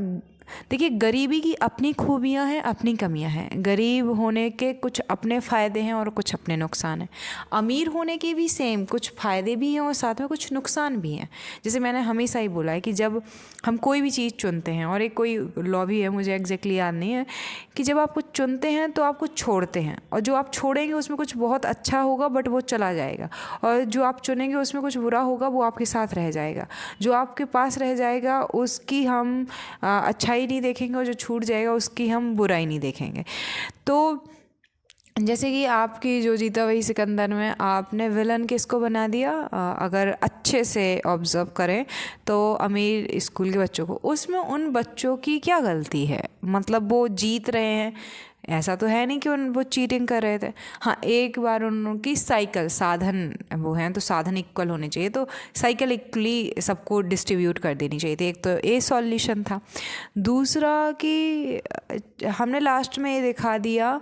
देखिए, गरीबी की अपनी खूबियाँ हैं, अपनी कमियाँ हैं। गरीब होने के कुछ अपने फ़ायदे हैं और कुछ अपने नुकसान हैं। अमीर होने के भी सेम कुछ फ़ायदे भी हैं और साथ में कुछ नुकसान भी हैं। जैसे मैंने हमेशा ही बोला है कि जब हम कोई भी चीज़ चुनते हैं, और एक कोई लॉ भी है, मुझे एग्जैक्टली याद नहीं है, कि जब आप कुछ चुनते हैं तो आप कुछ छोड़ते हैं, और जो आप छोड़ेंगे उसमें कुछ बहुत अच्छा होगा बट वो चला जाएगा, और जो आप चुनेंगे उसमें कुछ बुरा होगा वो आपके साथ रह जाएगा। जो आपके पास रह जाएगा उसकी हम अच्छाई नहीं देखेंगे, और जो छूट जाएगा उसकी हम बुराई नहीं देखेंगे। तो जैसे कि आपकी जो जीता वही सिकंदर में आपने विलन किसको बना दिया, अगर अच्छे से ऑब्ज़र्व करें तो अमीर स्कूल के बच्चों को। उसमें उन बच्चों की क्या गलती है? मतलब वो जीत रहे हैं, ऐसा तो है नहीं कि वो चीटिंग कर रहे थे। हाँ, एक बार उनकी साइकिल साधन वो हैं तो साधन इक्वल होने चाहिए, तो साइकिल इक्वली सबको डिस्ट्रीब्यूट कर देनी चाहिए थी। एक तो ये सॉल्यूशन था। दूसरा कि हमने लास्ट में ये दिखा दिया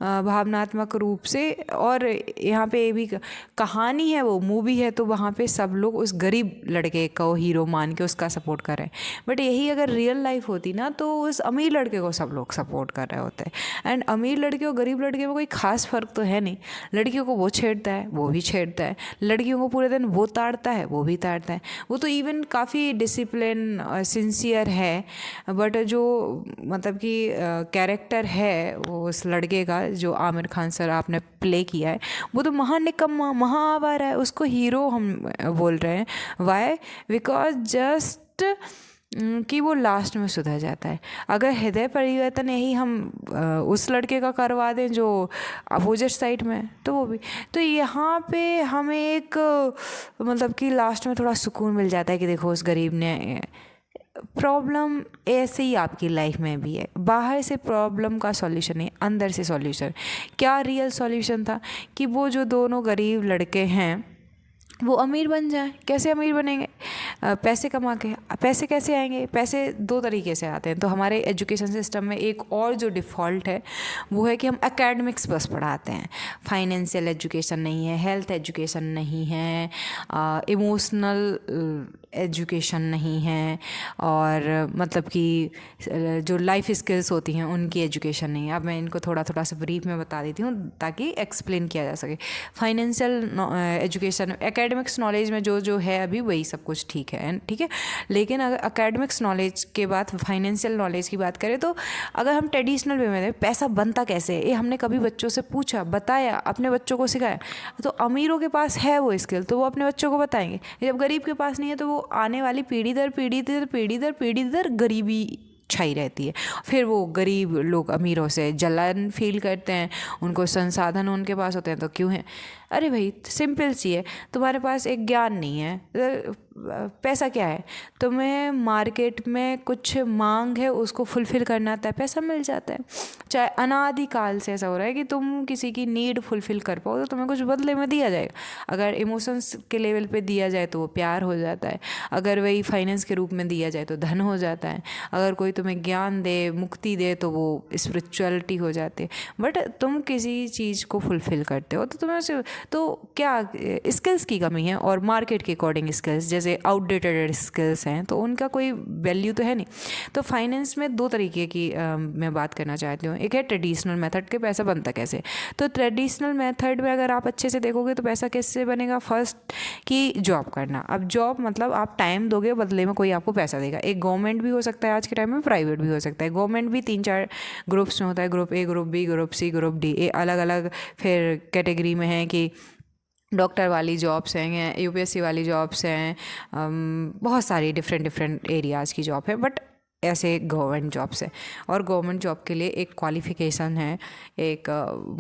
भावनात्मक रूप से, और यहाँ पे भी कहानी है, वो मूवी है, तो वहाँ पे सब लोग उस गरीब लड़के को हीरो मान के उसका सपोर्ट कर रहे हैं। बट यही अगर रियल लाइफ होती ना तो उस अमीर लड़के को सब लोग सपोर्ट कर रहे होते हैं। एंड अमीर लड़के और गरीब लड़के में कोई खास फ़र्क तो है नहीं। लड़कियों को वो छेड़ता है, वो भी छेड़ता है, लड़कियों को पूरे दिन वो ताड़ता है, वो भी ताड़ता है। वो तो इवन काफ़ी डिसिप्लिन सिंसियर है, बट जो मतलब कि कैरेक्टर है वो उस लड़के का जो आमिर खान सर आपने प्ले किया है, वो तो महानिकम्मा, महाआवारा है। उसको हीरो हम बोल रहे हैं। वाई? बिकॉज जस्ट कि वो लास्ट में सुधर जाता है। अगर हृदय परिवर्तन यही हम उस लड़के का करवा दें जो अपोजिट साइड में, तो वो भी, तो यहाँ पे हमें एक मतलब कि लास्ट में थोड़ा सुकून मिल जाता है कि देखो उस गरीब ने। प्रॉब्लम ऐसे ही आपकी लाइफ में भी है। बाहर से प्रॉब्लम का सॉल्यूशन नहीं, अंदर से सॉल्यूशन। क्या रियल सॉल्यूशन था कि वो जो दोनों गरीब लड़के हैं वो अमीर बन जाएं। कैसे अमीर बनेंगे? पैसे कमा के। पैसे कैसे आएंगे? पैसे दो तरीके से आते हैं। तो हमारे एजुकेशन सिस्टम में एक और जो डिफ़ॉल्ट है वो है कि हम एकेडमिक्स बस पढ़ाते हैं, फाइनेंशियल एजुकेशन नहीं है, हेल्थ एजुकेशन नहीं है, इमोशनल एजुकेशन नहीं है, और मतलब कि जो लाइफ स्किल्स होती हैं उनकी एजुकेशन नहीं है। अब मैं इनको थोड़ा थोड़ा सा ब्रीफ में बता देती हूँ ताकि एक्सप्लेन किया जा सके। फाइनेंशियल एजुकेशन, एकेडमिक्स नॉलेज में जो जो है अभी वही सब कुछ ठीक है, ठीक है। लेकिन अगर एकेडमिक्स नॉलेज के बाद फाइनेंशियल नॉलेज की बात करें, तो अगर हम ट्रेडिशनल वे में पैसा बनता कैसे है, ये हमने कभी बच्चों से पूछा, बताया, अपने बच्चों को सिखाया। तो अमीरों के पास है वो स्किल, तो वो अपने बच्चों को बताएंगे। जब गरीब के पास नहीं है, तो वो आने वाली पीढ़ी दर पीढ़ी दर पीढ़ी दर पीढ़ी दर गरीबी छाई रहती है। फिर वो गरीब लोग अमीरों से जलन फील करते हैं, उनको संसाधन उनके पास होते हैं तो क्यों है। अरे भाई सिंपल सी है, तुम्हारे पास एक ज्ञान नहीं है, पैसा क्या है, तुम्हें मार्केट में कुछ मांग है उसको फुलफ़िल करना आता है, पैसा मिल जाता है। चाहे अनादिकाल से ऐसा हो रहा है कि तुम किसी की नीड फुलफ़िल कर पाओ तो तुम्हें कुछ बदले में दिया जाएगा। अगर इमोशंस के लेवल पे दिया जाए तो वो प्यार हो जाता है, अगर वही फाइनेंस के रूप में दिया जाए तो धन हो जाता है, अगर कोई तुम्हें ज्ञान दे, मुक्ति दे तो वो स्पिरिचुअलिटी हो जाती है। बट तुम किसी चीज़ को फुलफ़िल करते हो तो तुम्हें उसे, तो क्या स्किल्स की कमी है, और मार्केट के अकॉर्डिंग स्किल्स जैसे आउटडेटेड स्किल्स हैं तो उनका कोई वैल्यू तो है नहीं। तो फाइनेंस में दो तरीके की मैं बात करना चाहती हूँ। एक है ट्रेडिशनल मेथड के पैसा बनता कैसे। तो ट्रेडिशनल मेथड में अगर आप अच्छे से देखोगे तो पैसा कैसे बनेगा। फर्स्ट कि जॉब करना। अब जॉब मतलब आप टाइम दोगे, बदले में कोई आपको पैसा देगा। एक गवर्नमेंट भी हो सकता है आज के टाइम में, प्राइवेट भी हो सकता है। गवर्नमेंट भी 3-4 ग्रुप्स में होता है, group A, group B, group C, group D, ये अलग अलग फिर कैटेगरी में है कि डॉक्टर वाली जॉब्स हैं, यूपीएससी वाली जॉब्स हैं, बहुत सारी डिफरेंट एरियाज़ की जॉब है। बट ऐसे गवर्नमेंट जॉब्स है, और गवर्नमेंट जॉब के लिए एक क्वालिफ़िकेशन है, एक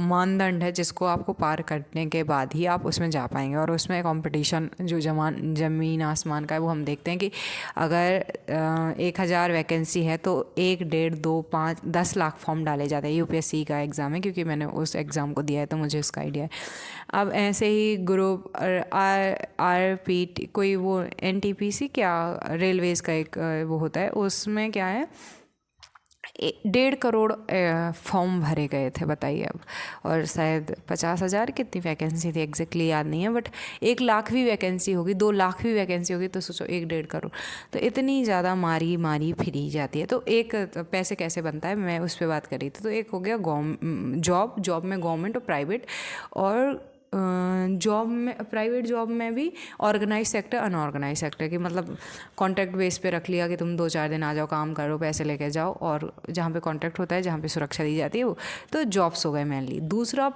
मानदंड है जिसको आपको पार करने के बाद ही आप उसमें जा पाएंगे। और उसमें कंपटीशन जो ज़मीन आसमान का है वो हम देखते हैं कि अगर 1000 वैकेंसी है तो 1, 1.5, 2, 5, 10 लाख फॉर्म डाले जाते हैं। यूपीएससी का एग्ज़ाम है क्योंकि मैंने उस एग्ज़ाम को दिया है तो मुझे उसका आइडिया है। अब ऐसे ही ग्रुप RPT, कोई वो NTPC क्या रेलवेज़ का एक वो होता है, उसमें क्या है 1.5 करोड़ फॉर्म भरे गए थे, बताइए अब। और शायद 50,000 कितनी वैकेंसी थी एग्जैक्टली याद नहीं है, बट 1 लाख भी वैकेंसी होगी, 2 लाख भी वैकेंसी होगी तो सोचो 1-1.5 करोड़, तो इतनी ज़्यादा मारी फिरी जाती है। तो एक पैसे कैसे बनता है मैं उस पर बात कर रही थी। तो एक हो गया जॉब में गवर्नमेंट और प्राइवेट, और जॉब में प्राइवेट जॉब में भी ऑर्गेनाइज सेक्टर, अनऑर्गेनाइज सेक्टर की, मतलब कॉन्ट्रैक्ट बेस पे रख लिया कि तुम 2-4 दिन आ जाओ, काम करो, पैसे लेके जाओ, और जहाँ पे कॉन्ट्रैक्ट होता है, जहाँ पे सुरक्षा दी जाती है वो, तो जॉब्स हो गए मेनली। दूसरा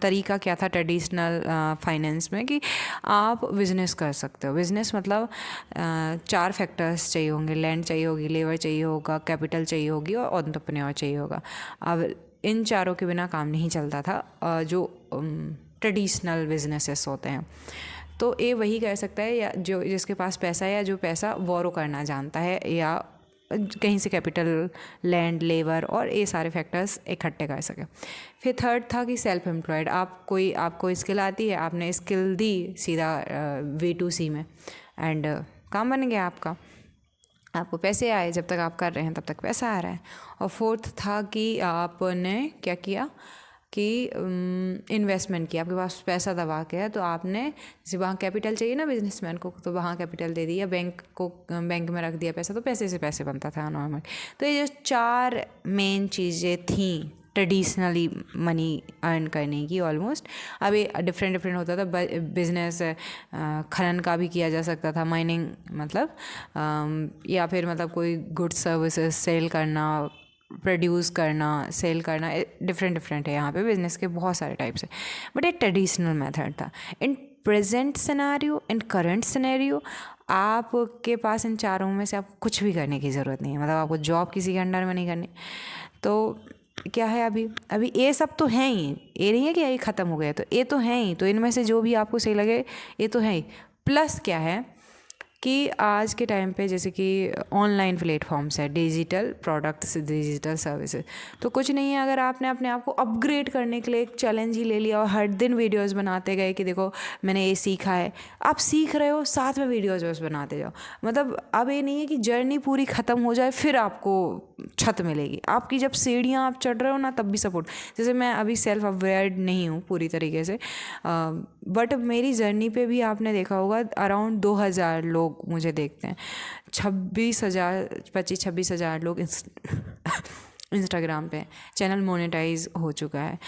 तरीका क्या था ट्रेडिशनल फाइनेंस में कि आप बिज़नेस कर सकते हो। बिज़नेस मतलब 4 फैक्टर्स चाहिए होंगे, लैंड चाहिए होगी, लेबर चाहिए होगा, कैपिटल चाहिए होगी, और एंटरप्रेन्योर चाहिए होगा। अब इन चारों के बिना काम नहीं चलता था जो ट्रेडिशनल बिजनेसेस होते हैं। तो ये वही कह सकता है, या जो जिसके पास पैसा है, या जो पैसा बोरो करना जानता है, या कहीं से कैपिटल, लैंड, लेबर और ये सारे फैक्टर्स इकट्ठे कर सके। फिर थर्ड था कि सेल्फ एम्प्लॉयड। आपको स्किल आती है, आपने स्किल दी सीधा V2C में, एंड काम बन गया आपका, आपको पैसे आए, जब तक आप कर रहे हैं तब तक पैसा आ रहा है। और फोर्थ था कि आपने क्या किया कि इन्वेस्टमेंट किया। आपके पास पैसा दबा के है तो आपने, जैसे वहाँ कैपिटल चाहिए ना बिजनेसमैन को, तो वहाँ कैपिटल दे दिया, बैंक में रख दिया पैसा, तो पैसे से पैसे बनता था नॉर्मल। तो ये जो 4 मेन चीज़ें थी ट्रेडिशनली मनी अर्न करने की ऑलमोस्ट। अभी डिफरेंट होता था। बिजनेस खनन का भी किया जा सकता था, माइनिंग मतलब, या फिर मतलब कोई गुड सर्विसेज सेल करना, प्रोड्यूस करना, सेल करना, डिफरेंट है। यहाँ पे बिज़नेस के बहुत सारे टाइप्स हैं, बट एक ट्रेडिशनल मेथड था। In present scenario, in current scenario, आपके पास इन चारों में से आपको कुछ भी करने की ज़रूरत नहीं है। मतलब आपको जॉब किसी के अंडर में नहीं करनी। तो क्या है, अभी ये सब तो हैं ही, ये नहीं है कि ये ख़त्म हो गया, तो ये तो हैं ही। तो इनमें से जो भी आपको सही लगे ये तो है ही। प्लस क्या है कि आज के टाइम पे जैसे कि ऑनलाइन प्लेटफॉर्म्स है, डिजिटल प्रोडक्ट्स, डिजिटल सर्विसेज, तो कुछ नहीं है अगर आपने अपने आप को अपग्रेड करने के लिए एक चैलेंज ही ले लिया और हर दिन वीडियोस बनाते गए कि देखो मैंने ये सीखा है। आप सीख रहे हो, साथ में वीडियोस बस बनाते जाओ। मतलब अब ये नहीं है कि जर्नी पूरी ख़त्म हो जाए फिर आपको छत मिलेगी। आपकी जब सीढ़ियाँ आप चढ़ रहे हो ना, तब भी सपोर्ट। जैसे मैं अभी सेल्फ अवेयर नहीं हूँ पूरी तरीके से, बट मेरी जर्नी पे भी आपने देखा होगा अराउंड 2000 लोग मुझे देखते हैं, 25-26 हज़ार लोग इंस्टाग्राम पे, चैनल मोनेटाइज हो चुका है,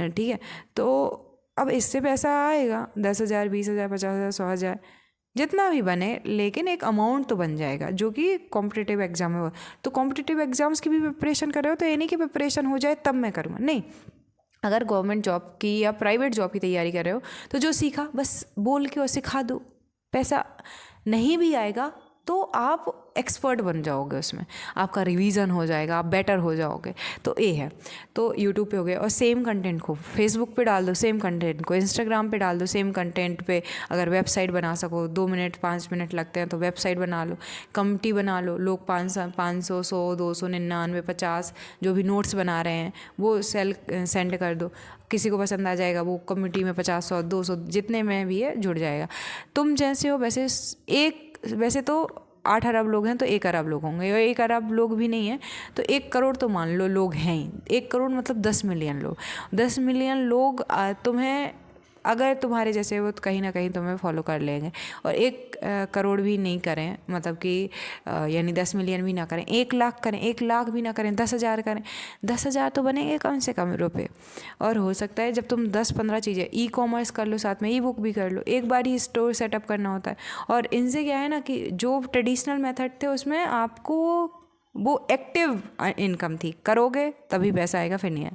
ठीक है। तो अब इससे पैसा आएगा 10,000, 20,000, 50,000, 100,000, जितना भी बने, लेकिन एक अमाउंट तो बन जाएगा जो कि कॉम्पिटिटिव एग्जाम में हो। तो कॉम्पिटिटिव एग्जाम्स की भी प्रिपरेशन कर रहे हो तो ये नहीं कि प्रिपरेशन हो जाए तब मैं करूँगा, नहीं। अगर गवर्नमेंट जॉब की या प्राइवेट जॉब की तैयारी कर रहे हो तो जो सीखा बस बोल के और सिखा दो। पैसा नहीं भी आएगा तो आप एक्सपर्ट बन जाओगे उसमें, आपका रिवीजन हो जाएगा, आप बेटर हो जाओगे। तो ये है। तो यूट्यूब पे हो गया, और सेम कंटेंट को फेसबुक पे डाल दो, सेम कंटेंट को इंस्टाग्राम पे डाल दो, सेम कंटेंट पे अगर वेबसाइट बना सको, 2 मिनट 5 मिनट लगते हैं तो वेबसाइट बना लो, कम्युनिटी बना लो, लोग 500, 100, 299, 50 जो भी नोट्स बना रहे हैं वो सेंड कर दो, किसी को पसंद आ जाएगा वो कम्युनिटी में 50, 100, 200 जितने में भी है जुड़ जाएगा। तुम जैसे हो वैसे तो 8 अरब लोग हैं तो 1 अरब लोग होंगे, और 1 अरब लोग भी नहीं है तो 1 करोड़ तो मान लो लोग हैं ही। 1 करोड़ मतलब 10 मिलियन लोग। 10 मिलियन लोग तुम्हें, अगर तुम्हारे जैसे वो तो कहीं ना कहीं तुम्हें फॉलो कर लेंगे। और 1 करोड़ भी नहीं करें, मतलब कि यानी 10 मिलियन भी ना करें, 1 लाख करें, 1 लाख भी ना करें, 10,000 करें, 10,000 तो बनेंगे कम से कम रुपए। और हो सकता है जब तुम 10-15 चीज़ें ई-कॉमर्स कर लो, साथ में ई-बुक भी कर लो, एक बार ही स्टोर सेटअप करना होता है। और इनसे क्या है ना कि जो ट्रेडिशनल मेथड थे उसमें आपको वो एक्टिव इनकम थी, करोगे तभी पैसा आएगा, फिर नहीं है।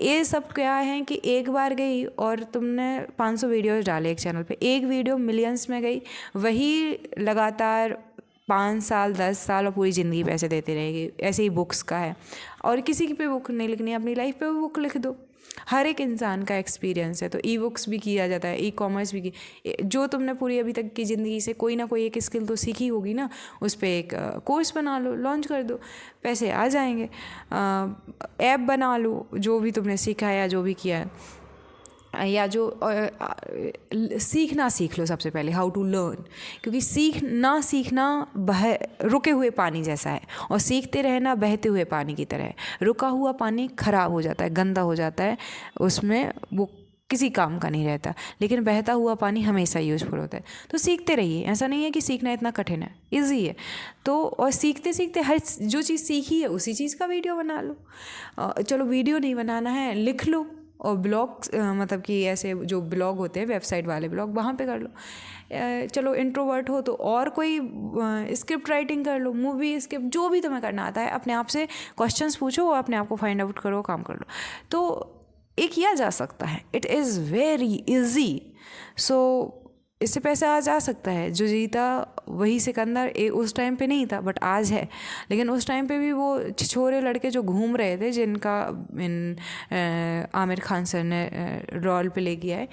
ये सब क्या है कि एक बार गई और तुमने 500 वीडियोस डाले एक चैनल पे, एक वीडियो मिलियंस में गई, वही लगातार 5 साल 10 साल और पूरी ज़िंदगी पैसे देती रहेगी। ऐसे ही बुक्स का है, और किसी की पे बुक नहीं लिखनी है, अपनी लाइफ पे बुक लिख दो। हर एक इंसान का एक्सपीरियंस है, तो ई बुक्स भी किया जाता है, ई कॉमर्स भी की। जो तुमने पूरी अभी तक की ज़िंदगी से कोई ना कोई एक स्किल तो सीखी होगी ना, उस पर एक कोर्स बना लो, लॉन्च कर दो, पैसे आ जाएंगे। ऐप बना लो, जो भी तुमने सीखा है या जो भी किया है, या जो सीखना सीख लो सबसे पहले, हाउ टू लर्न। क्योंकि सीखना रुके हुए पानी जैसा है, और सीखते रहना बहते हुए पानी की तरह है। रुका हुआ पानी ख़राब हो जाता है, गंदा हो जाता है, उसमें वो किसी काम का नहीं रहता, लेकिन बहता हुआ पानी हमेशा यूज़फुल होता है। तो सीखते रहिए, ऐसा नहीं है कि सीखना इतना कठिन है, इजी है। तो और सीखते सीखते हर जो चीज़ सीखी है उसी चीज़ का वीडियो बना लो। चलो वीडियो नहीं बनाना है, लिख लो, और ब्लॉग मतलब कि ऐसे जो ब्लॉग होते हैं वेबसाइट वाले ब्लॉग, वहाँ पे कर लो। चलो इंट्रोवर्ट हो तो और कोई स्क्रिप्ट राइटिंग कर लो, मूवी स्क्रिप्ट, जो भी तुम्हें करना आता है, अपने आप से क्वेश्चंस पूछो, अपने आप को फाइंड आउट करो, काम कर लो। तो ये किया जा सकता है, इट इज़ वेरी इजी। सो इससे पैसा आ जा सकता है। जो जीता वही सिकंदर उस टाइम पे नहीं था, बट आज है। लेकिन उस टाइम पे भी वो छिछोरे लड़के जो घूम रहे थे, जिनका आमिर खान सर ने रोल प्ले किया है,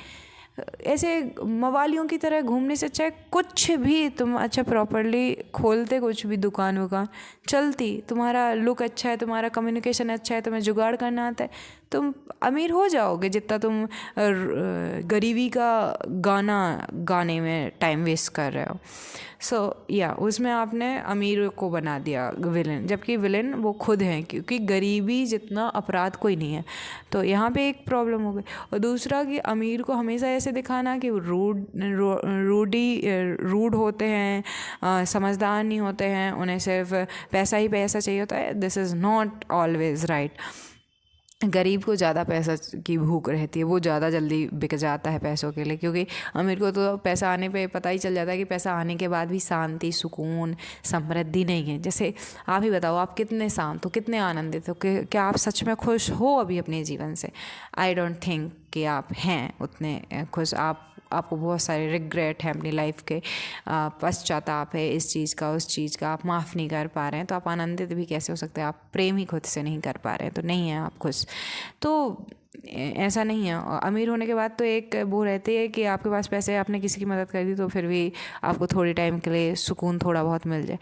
ऐसे मवालियों की तरह घूमने से अच्छा है कुछ भी तुम अच्छा प्रॉपरली खोलते, कुछ भी दुकान वुकान चलती, तुम्हारा लुक अच्छा है, तुम्हारा कम्युनिकेशन अच्छा है, तुम्हें जुगाड़ करना आता है, तुम अमीर हो जाओगे। जितना तुम गरीबी का गाना गाने में टाइम वेस्ट कर रहे हो। उसमें आपने अमीर को बना दिया विलन, जबकि विलन वो खुद हैं, क्योंकि गरीबी जितना अपराध कोई नहीं है। तो यहाँ पे एक प्रॉब्लम हो गई। और दूसरा कि अमीर को हमेशा ऐसे दिखाना कि रूड होते हैं, समझदार नहीं होते हैं, उन्हें सिर्फ पैसा ही पैसा चाहिए होता है। This is not always right. गरीब को ज़्यादा पैसा की भूख रहती है, वो ज़्यादा जल्दी बिक जाता है पैसों के लिए, क्योंकि अमीर को तो पैसा आने पे पता ही चल जाता है कि पैसा आने के बाद भी शांति, सुकून, समृद्धि नहीं है। जैसे आप ही बताओ, आप कितने शांत हो, कितने आनंदित हो, कि क्या आप सच में खुश हो अभी अपने जीवन से? आई डोंट थिंक कि आप हैं उतने खुश। आपको बहुत सारे रिग्रेट हैं अपनी लाइफ के, पश्चाताप है इस चीज़ का, उस चीज़ का, आप माफ़ नहीं कर पा रहे हैं, तो आप आनंदित भी कैसे हो सकते हैं? आप प्रेम ही खुद से नहीं कर पा रहे हैं, तो नहीं है आप खुश। तो ऐसा नहीं है। अमीर होने के बाद तो एक वो रहती है कि आपके पास पैसे, आपने किसी की मदद कर दी तो फिर भी आपको थोड़ी टाइम के लिए सुकून थोड़ा बहुत मिल जाए,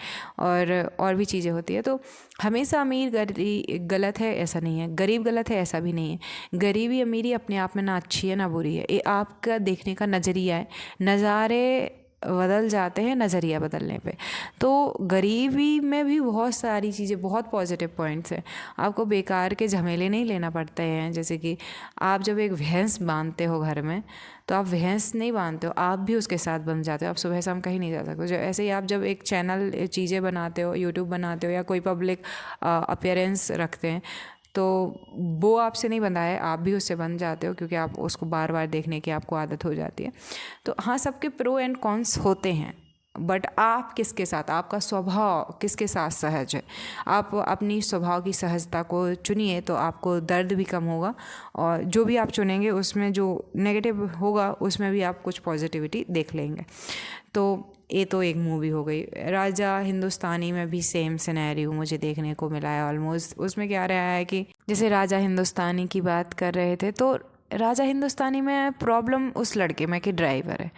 और भी चीज़ें होती है। तो हमेशा अमीर गलत है ऐसा नहीं है, गरीब गलत है ऐसा भी नहीं है। गरीबी अमीरी अपने आप में ना अच्छी है ना बुरी है, ये आपका देखने का नज़रिया है। नज़ारे बदल जाते हैं नज़रिया बदलने पे। तो गरीबी में भी बहुत सारी चीज़ें, बहुत पॉजिटिव पॉइंट्स हैं। आपको बेकार के झमेले नहीं लेना पड़ते हैं। जैसे कि आप जब एक भैंस बांधते हो घर में, तो आप भैंस नहीं बांधते हो, आप भी उसके साथ बन जाते हो। आप सुबह शाम कहीं नहीं जा सकते। जो ऐसे ही आप जब एक चैनल चीज़ें बनाते हो, यूट्यूब बनाते हो, या कोई पब्लिक अपीयरेंस रखते हैं, तो वो आपसे नहीं बंधा है, आप भी उससे बंध जाते हो क्योंकि आप उसको बार बार देखने की आपको आदत हो जाती है। तो हाँ, सबके प्रो एंड कॉन्स होते हैं, बट आप किसके साथ, आपका स्वभाव किसके साथ सहज है, आप अपनी स्वभाव की सहजता को चुनिए तो आपको दर्द भी कम होगा, और जो भी आप चुनेंगे उसमें जो नेगेटिव होगा उसमें भी आप कुछ पॉजिटिविटी देख लेंगे। तो ये तो एक मूवी हो गई। राजा हिंदुस्तानी में भी सेम सिनेरियो मुझे देखने को मिला है ऑलमोस्ट। उसमें क्या रहा है कि जैसे राजा हिंदुस्तानी की बात कर रहे थे, तो राजा हिंदुस्तानी में प्रॉब्लम उस लड़के में कि ड्राइवर है।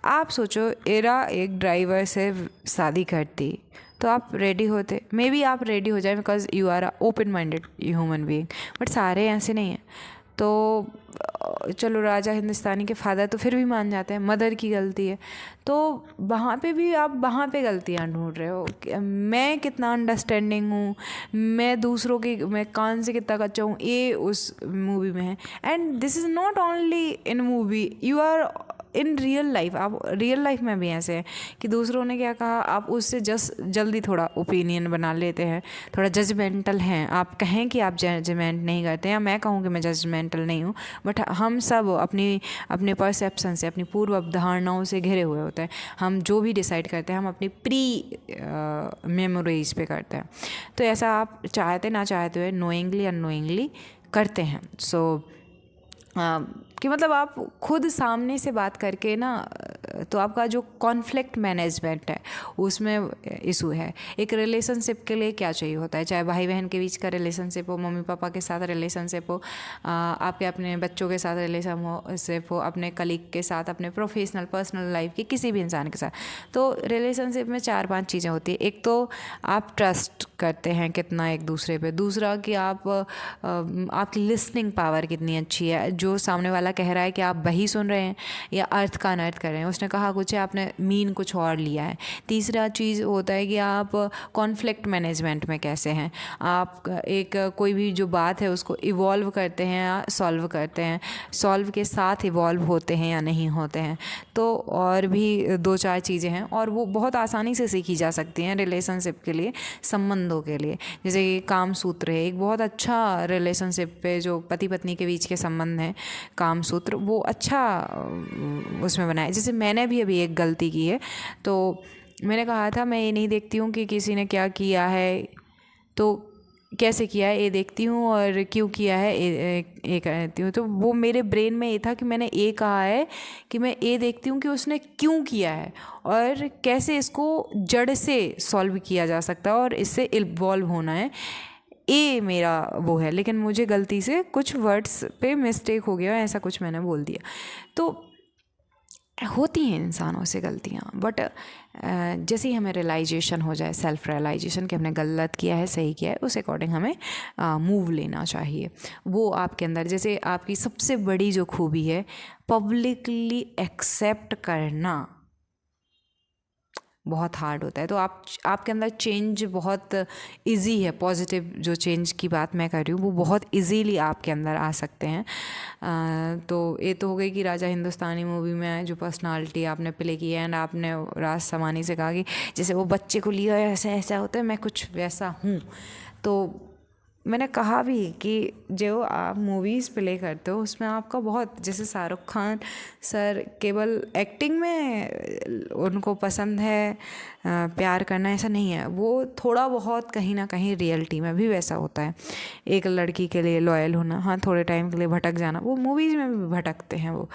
आप सोचो, एरा एक ड्राइवर से शादी करती तो आप रेडी होते, मे बी आप रेडी हो जाए because you are a open minded human being, but सारे ऐसे नहीं हैं। तो चलो, राजा हिंदुस्तानी के फादर तो फिर भी मान जाते हैं, मदर की गलती है, तो वहाँ पे भी आप वहाँ पे गलतियाँ ढूंढ रहे हो कि मैं कितना अंडरस्टैंडिंग हूँ, मैं दूसरों की, मैं कान से कितना कच्चा हूँ, ये उस मूवी में है। And this is not only in movie, you are in real life. आप रियल लाइफ में भी ऐसे हैं कि दूसरों ने क्या कहा, आप उससे जल्दी थोड़ा ओपिनियन बना लेते हैं, थोड़ा जजमेंटल हैं। आप कहें कि आप जजमेंट नहीं करते, या मैं कहूँ कि मैं जजमेंटल नहीं हूँ, बट हम सब अपने परसेप्शन से, अपनी पूर्व अवधारणाओं से घिरे हुए होते हैं। हम जो भी डिसाइड करते हैं हम अपनी प्री मेमोरीज पे करते हैं। तो ऐसा आप चाहते ना चाहते हुए नोइंगली अननोइंगली करते हैं। सो कि मतलब आप खुद सामने से बात करके ना, तो आपका जो कॉन्फ्लिक्ट मैनेजमेंट है उसमें इशू है। एक रिलेशनशिप के लिए क्या चाहिए होता है, चाहे भाई बहन के बीच का रिलेशनशिप हो, मम्मी पापा के साथ रिलेशनशिप हो, आपके अपने बच्चों के साथ रिलेशनशिप हो, अपने कलीग के साथ, अपने प्रोफेशनल पर्सनल लाइफ के किसी भी इंसान के साथ। तो रिलेशनशिप में 4-5 चीज़ें होती है। एक तो आप ट्रस्ट करते हैं कितना एक दूसरे पे, दूसरा कि आपकी लिसनिंग पावर कितनी अच्छी है, जो सामने वाला कह रहा है कि आप वही सुन रहे हैं या अर्थ का अनर्थ कर रहे हैं। उसने कहा कुछ है, आपने मीन कुछ और लिया है। तीसरा चीज़ होता है कि आप कॉन्फ्लिक्ट मैनेजमेंट में कैसे हैं, आप कोई भी जो बात है उसको इवॉल्व करते हैं या सॉल्व करते हैं, सॉल्व के साथ इवॉल्व होते हैं या नहीं होते हैं। तो और भी 2-4 चीज़ें हैं और वो बहुत आसानी से सीखी जा सकती हैं रिलेशनशिप के लिए, संबंधों के लिए। जैसे कि काम सूत्र है, एक बहुत अच्छा रिलेशनशिप पे जो पति पत्नी के बीच के संबंध हैं, काम सूत्र, वो अच्छा उसमें बनाया। जैसे मैंने भी अभी एक गलती की है, तो मैंने कहा था मैं ये नहीं देखती हूँ कि किसी ने क्या किया है तो कैसे किया है, ये देखती हूँ, और क्यों किया है ये कहती हूँ। तो वो मेरे ब्रेन में ये था कि मैंने ये कहा है कि मैं ये देखती हूँ कि उसने क्यों किया है और कैसे इसको जड़ से सॉल्व किया जा सकता है और इससे इन्वॉल्व होना है, ये मेरा वो है। लेकिन मुझे गलती से कुछ वर्ड्स पे मिस्टेक हो गया, ऐसा कुछ मैंने बोल दिया। तो होती हैं इंसानों से गलतियाँ, बट जैसे ही हमें रियलाइजेशन हो जाए, सेल्फ रियलाइजेशन कि हमने गलत किया है, सही किया है, उस अकॉर्डिंग हमें मूव लेना चाहिए। वो आपके अंदर, जैसे आपकी सबसे बड़ी जो खूबी है, पब्लिकली एक्सेप्ट करना बहुत हार्ड होता है। तो आपके अंदर चेंज बहुत इजी है, पॉजिटिव जो चेंज की बात मैं कर रही हूँ वो बहुत इजीली आपके अंदर आ सकते हैं। तो ये तो हो गई कि राजा हिंदुस्तानी मूवी में जो पर्सनालिटी आपने प्ले की है, एंड आपने राज समानी से कहा कि जैसे वो बच्चे को लिया ऐसा ऐसा होता है, मैं कुछ वैसा हूँ। तो मैंने कहा भी कि जो आप मूवीज़ प्ले करते हो उसमें आपका बहुत, जैसे शाहरुख खान सर केवल एक्टिंग में उनको पसंद है प्यार करना, ऐसा नहीं है। वो थोड़ा बहुत कहीं ना कहीं रियलिटी में भी वैसा होता है। एक लड़की के लिए लॉयल होना, हाँ थोड़े टाइम के लिए भटक जाना, वो मूवीज़ में भी भटकते हैं वो।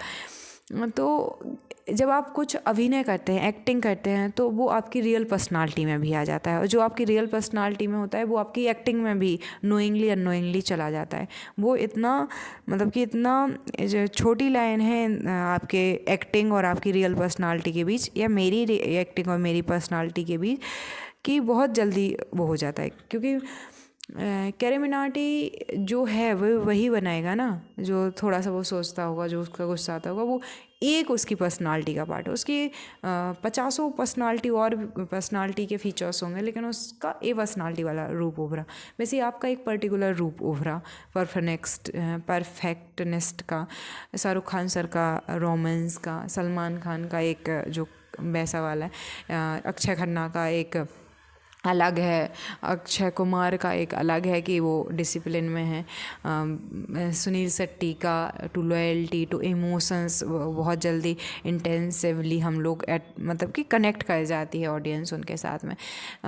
तो जब आप कुछ अभिनय करते हैं, एक्टिंग करते हैं, तो वो आपकी रियल पर्सनालिटी में भी आ जाता है, और जो आपकी रियल पर्सनालिटी में होता है वो आपकी एक्टिंग में भी नोइंगली अननोइंगली चला जाता है। वो इतना, मतलब कि इतना जो छोटी लाइन है आपके एक्टिंग और आपकी रियल पर्सनालिटी के बीच, या मेरी एक्टिंग और मेरी पर्सनालिटी के बीच, कि बहुत जल्दी वो हो जाता है। क्योंकि कैरेमिनाटी जो है वो वही बनाएगा ना जो थोड़ा सा वो सोचता होगा, जो उसका गुस्सा आता होगा, वो एक उसकी पर्सनालिटी का पार्ट है। उसकी 50 पर्सनालिटी और पर्सनालिटी के फीचर्स होंगे, लेकिन उसका ए पर्सनालिटी वाला रूप उभरा। वैसे आपका एक पर्टिकुलर रूप उभरा परफेक्टनिस्ट का, शाहरुख खान सर का रोमांस का, सलमान खान का एक जो वैसा वाला है, अक्षय खन्ना का एक अलग है, अक्षय कुमार का एक अलग है कि वो डिसिप्लिन में है, सुनील शेट्टी का टू लॉयल्टी टू इमोशंस, बहुत जल्दी इंटेंसिवली हम लोग मतलब कि कनेक्ट कर जाती है ऑडियंस उनके साथ में।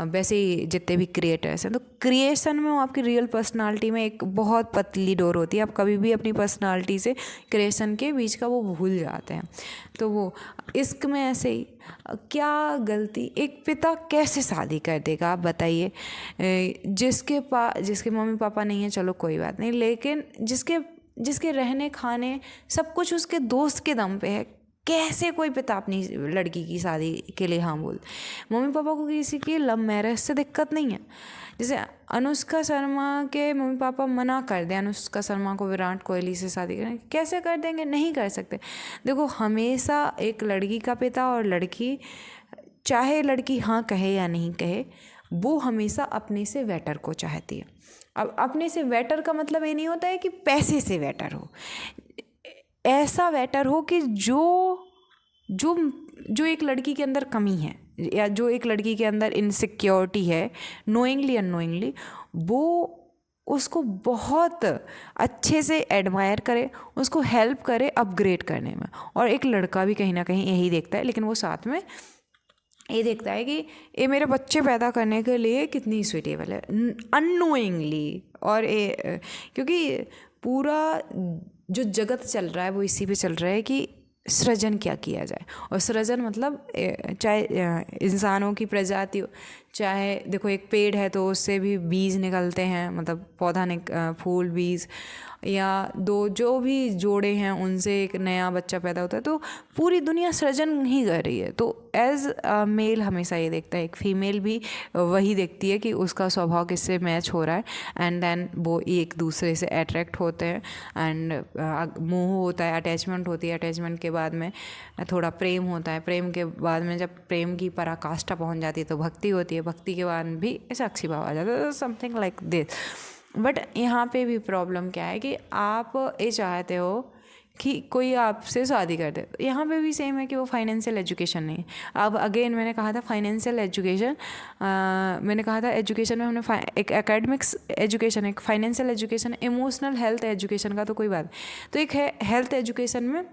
वैसे ही जितने भी क्रिएटर्स हैं, तो क्रिएशन में वो आपकी रियल पर्सनालिटी में एक बहुत पतली डोर होती है, आप कभी भी अपनी पर्सनालिटी से क्रिएशन के बीच का वो भूल जाते हैं। तो वो इश्क में ऐसे ही, क्या गलती, एक पिता कैसे शादी कर देगा आप बताइए, जिसके मम्मी पापा नहीं है, चलो कोई बात नहीं, लेकिन जिसके रहने खाने सब कुछ उसके दोस्त के दम पे है, कैसे कोई पिता अपनी लड़की की शादी के लिए हाँ बोल। मम्मी पापा को किसी की लव मैरिज से दिक्कत नहीं है, जैसे अनुष्का शर्मा के मम्मी पापा मना कर दें अनुष्का शर्मा को विराट कोहली से शादी करने, कैसे कर देंगे, नहीं कर सकते। देखो हमेशा एक लड़की का पिता और लड़की, चाहे लड़की हाँ कहे या नहीं कहे, वो हमेशा अपने से बेटर को चाहती है। अब अपने से बेटर का मतलब ये नहीं होता है कि पैसे से बेटर हो, ऐसा बेटर हो कि जो एक लड़की के अंदर कमी है या जो एक लड़की के अंदर इनसिक्योरिटी है, नोइंगली अननोइंगली, वो उसको बहुत अच्छे से एडमायर करे, उसको हेल्प करे अपग्रेड करने में। और एक लड़का भी कहीं ना कहीं यही देखता है, लेकिन वो साथ में ये देखता है कि ये मेरे बच्चे पैदा करने के लिए कितनी स्वीटेबल है, अननोइंगली। और ये क्योंकि पूरा जो जगत चल रहा है वो इसी पे चल रहा है कि सृजन क्या किया जाए। और सृजन मतलब चाहे इंसानों की प्रजाति हो, चाहे देखो एक पेड़ है तो उससे भी बीज निकलते हैं, मतलब पौधा फूल बीज, या दो जो भी जोड़े हैं उनसे एक नया बच्चा पैदा होता है, तो पूरी दुनिया सृजन ही कर रही है। तो एज अ मेल हमेशा ये देखता है, एक फीमेल भी वही देखती है कि उसका स्वभाव किससे मैच हो रहा है, एंड देन वो एक दूसरे से अट्रैक्ट होते हैं, एंड मोह होता है, अटैचमेंट होती है, अटैचमेंट के बाद में थोड़ा प्रेम होता है, प्रेम के बाद में जब प्रेम की पराकाष्ठा पहुंच जाती है तो भक्ति होती है, भक्ति के बाद भी साक्षी भाव आ जाता है, समथिंग लाइक दिस। बट यहाँ पे भी प्रॉब्लम क्या है कि आप ये चाहते हो कि कोई आपसे शादी कर दे, यहाँ पे भी सेम है कि वो फाइनेंशियल एजुकेशन नहीं है। अब अगेन मैंने कहा था फाइनेंशियल एजुकेशन, मैंने कहा था एजुकेशन में हमने एक एकेडमिक्स एजुकेशन, एक financial education, emotional health education का तो कोई बात। तो एक है हेल्थ एजुकेशन में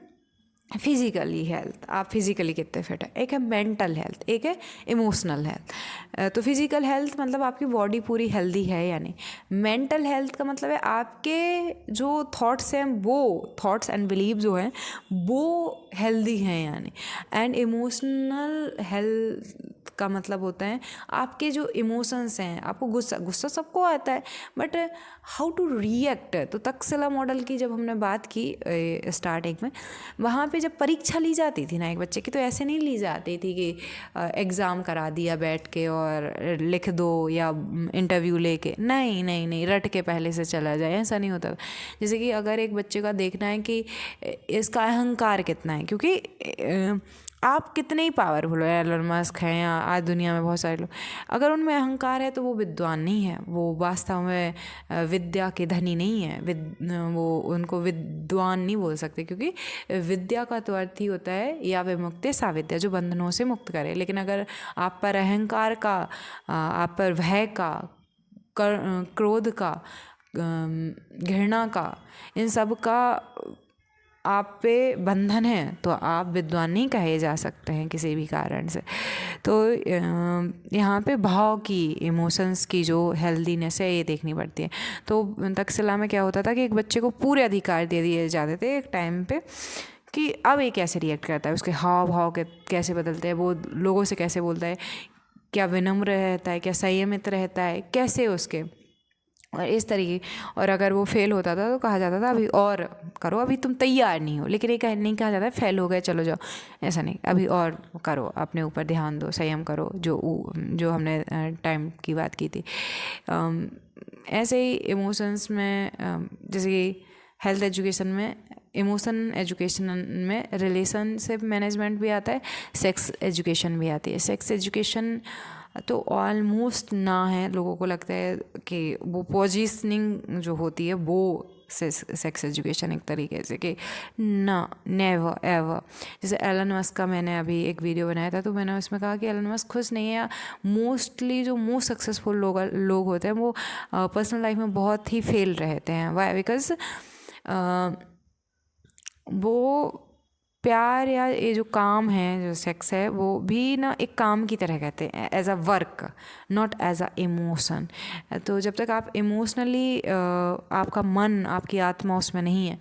फिज़िकली हेल्थ, आप फिज़िकली कितने फिट है, एक है मेंटल हेल्थ, एक है इमोशनल हेल्थ। तो फिज़िकल हेल्थ मतलब आपकी बॉडी पूरी हेल्दी है या नहीं, मेंटल हेल्थ का मतलब है आपके जो थॉट्स हैं, वो थॉट्स एंड बिलीव जो हैं वो हेल्दी हैं या नहीं, एंड इमोशनल हेल्थ का मतलब होता है आपके जो इमोशंस हैं, आपको गुस्सा सबको आता है, बट हाउ टू रिएक्ट। तो तक्षशिला मॉडल की जब हमने बात की स्टार्टिंग में, वहाँ पे जब परीक्षा ली जाती थी ना एक बच्चे की, तो ऐसे नहीं ली जाती थी कि एग्ज़ाम करा दिया बैठ के और लिख दो या इंटरव्यू लेके, नहीं रट के पहले से चला जाए, ऐसा नहीं होता। जैसे कि अगर एक बच्चे का देखना है कि इसका अहंकार कितना है, क्योंकि आप कितने ही पावरफुल हो, एलन मस्क हैं या आज दुनिया में बहुत सारे लोग, अगर उनमें अहंकार है तो वो विद्वान नहीं है, वो वास्तव में विद्या के धनी नहीं है, वो उनको विद्वान नहीं बोल सकते, क्योंकि विद्या का तो अर्थ ही होता है या विमुक्ति साविद्या, जो बंधनों से मुक्त करे। लेकिन अगर आप पर अहंकार का, आप पर भय का, क्रोध का, घृणा का, इन सब का आप पे बंधन है, तो आप विद्वान नहीं कहे जा सकते हैं किसी भी कारण से। तो यहाँ पे भाव की, इमोशंस की जो हेल्दीनेस है ये देखनी पड़ती है। तो तक्षशिला में क्या होता था कि एक बच्चे को पूरे अधिकार दे दिए जाते थे एक टाइम पे, कि अब ये कैसे रिएक्ट करता है, उसके हाव भाव कैसे बदलते हैं, वो लोगों से कैसे बोलता है, क्या विनम्र रहता है, क्या संयमित रहता है, कैसे उसके, और इस तरीके। और अगर वो फेल होता था तो कहा जाता था अभी और करो, अभी तुम तैयार नहीं हो। लेकिन ये नहीं कहा जाता फेल हो गए चलो जाओ, ऐसा नहीं, अभी और करो, अपने ऊपर ध्यान दो, संयम करो, जो हमने टाइम की बात की थी। ऐसे ही इमोशंस में, जैसे कि हेल्थ एजुकेशन में, इमोशन एजुकेशन में रिलेशनशिप मैनेजमेंट भी आता है, सेक्स एजुकेशन भी आती है। सेक्स एजुकेशन तो ऑलमोस्ट ना है, लोगों को लगता है कि वो पोजीशनिंग जो होती है वो सेक्स एजुकेशन एक तरीके से कि ना, नेवर एवर। जैसे एलन मस्क का मैंने अभी एक वीडियो बनाया था, तो मैंने उसमें कहा कि एलन मस्क खुश नहीं है। मोस्टली जो मोस्ट सक्सेसफुल लोग होते हैं वो पर्सनल लाइफ में बहुत ही फेल रहते हैं। वाई? बिकॉज वो प्यार या ये जो काम है, जो सेक्स है, वो भी ना एक काम की तरह कहते हैं, as a work, not as a emotion. तो जब तक आप इमोशनली आपका मन, आपकी आत्मा उसमें नहीं है,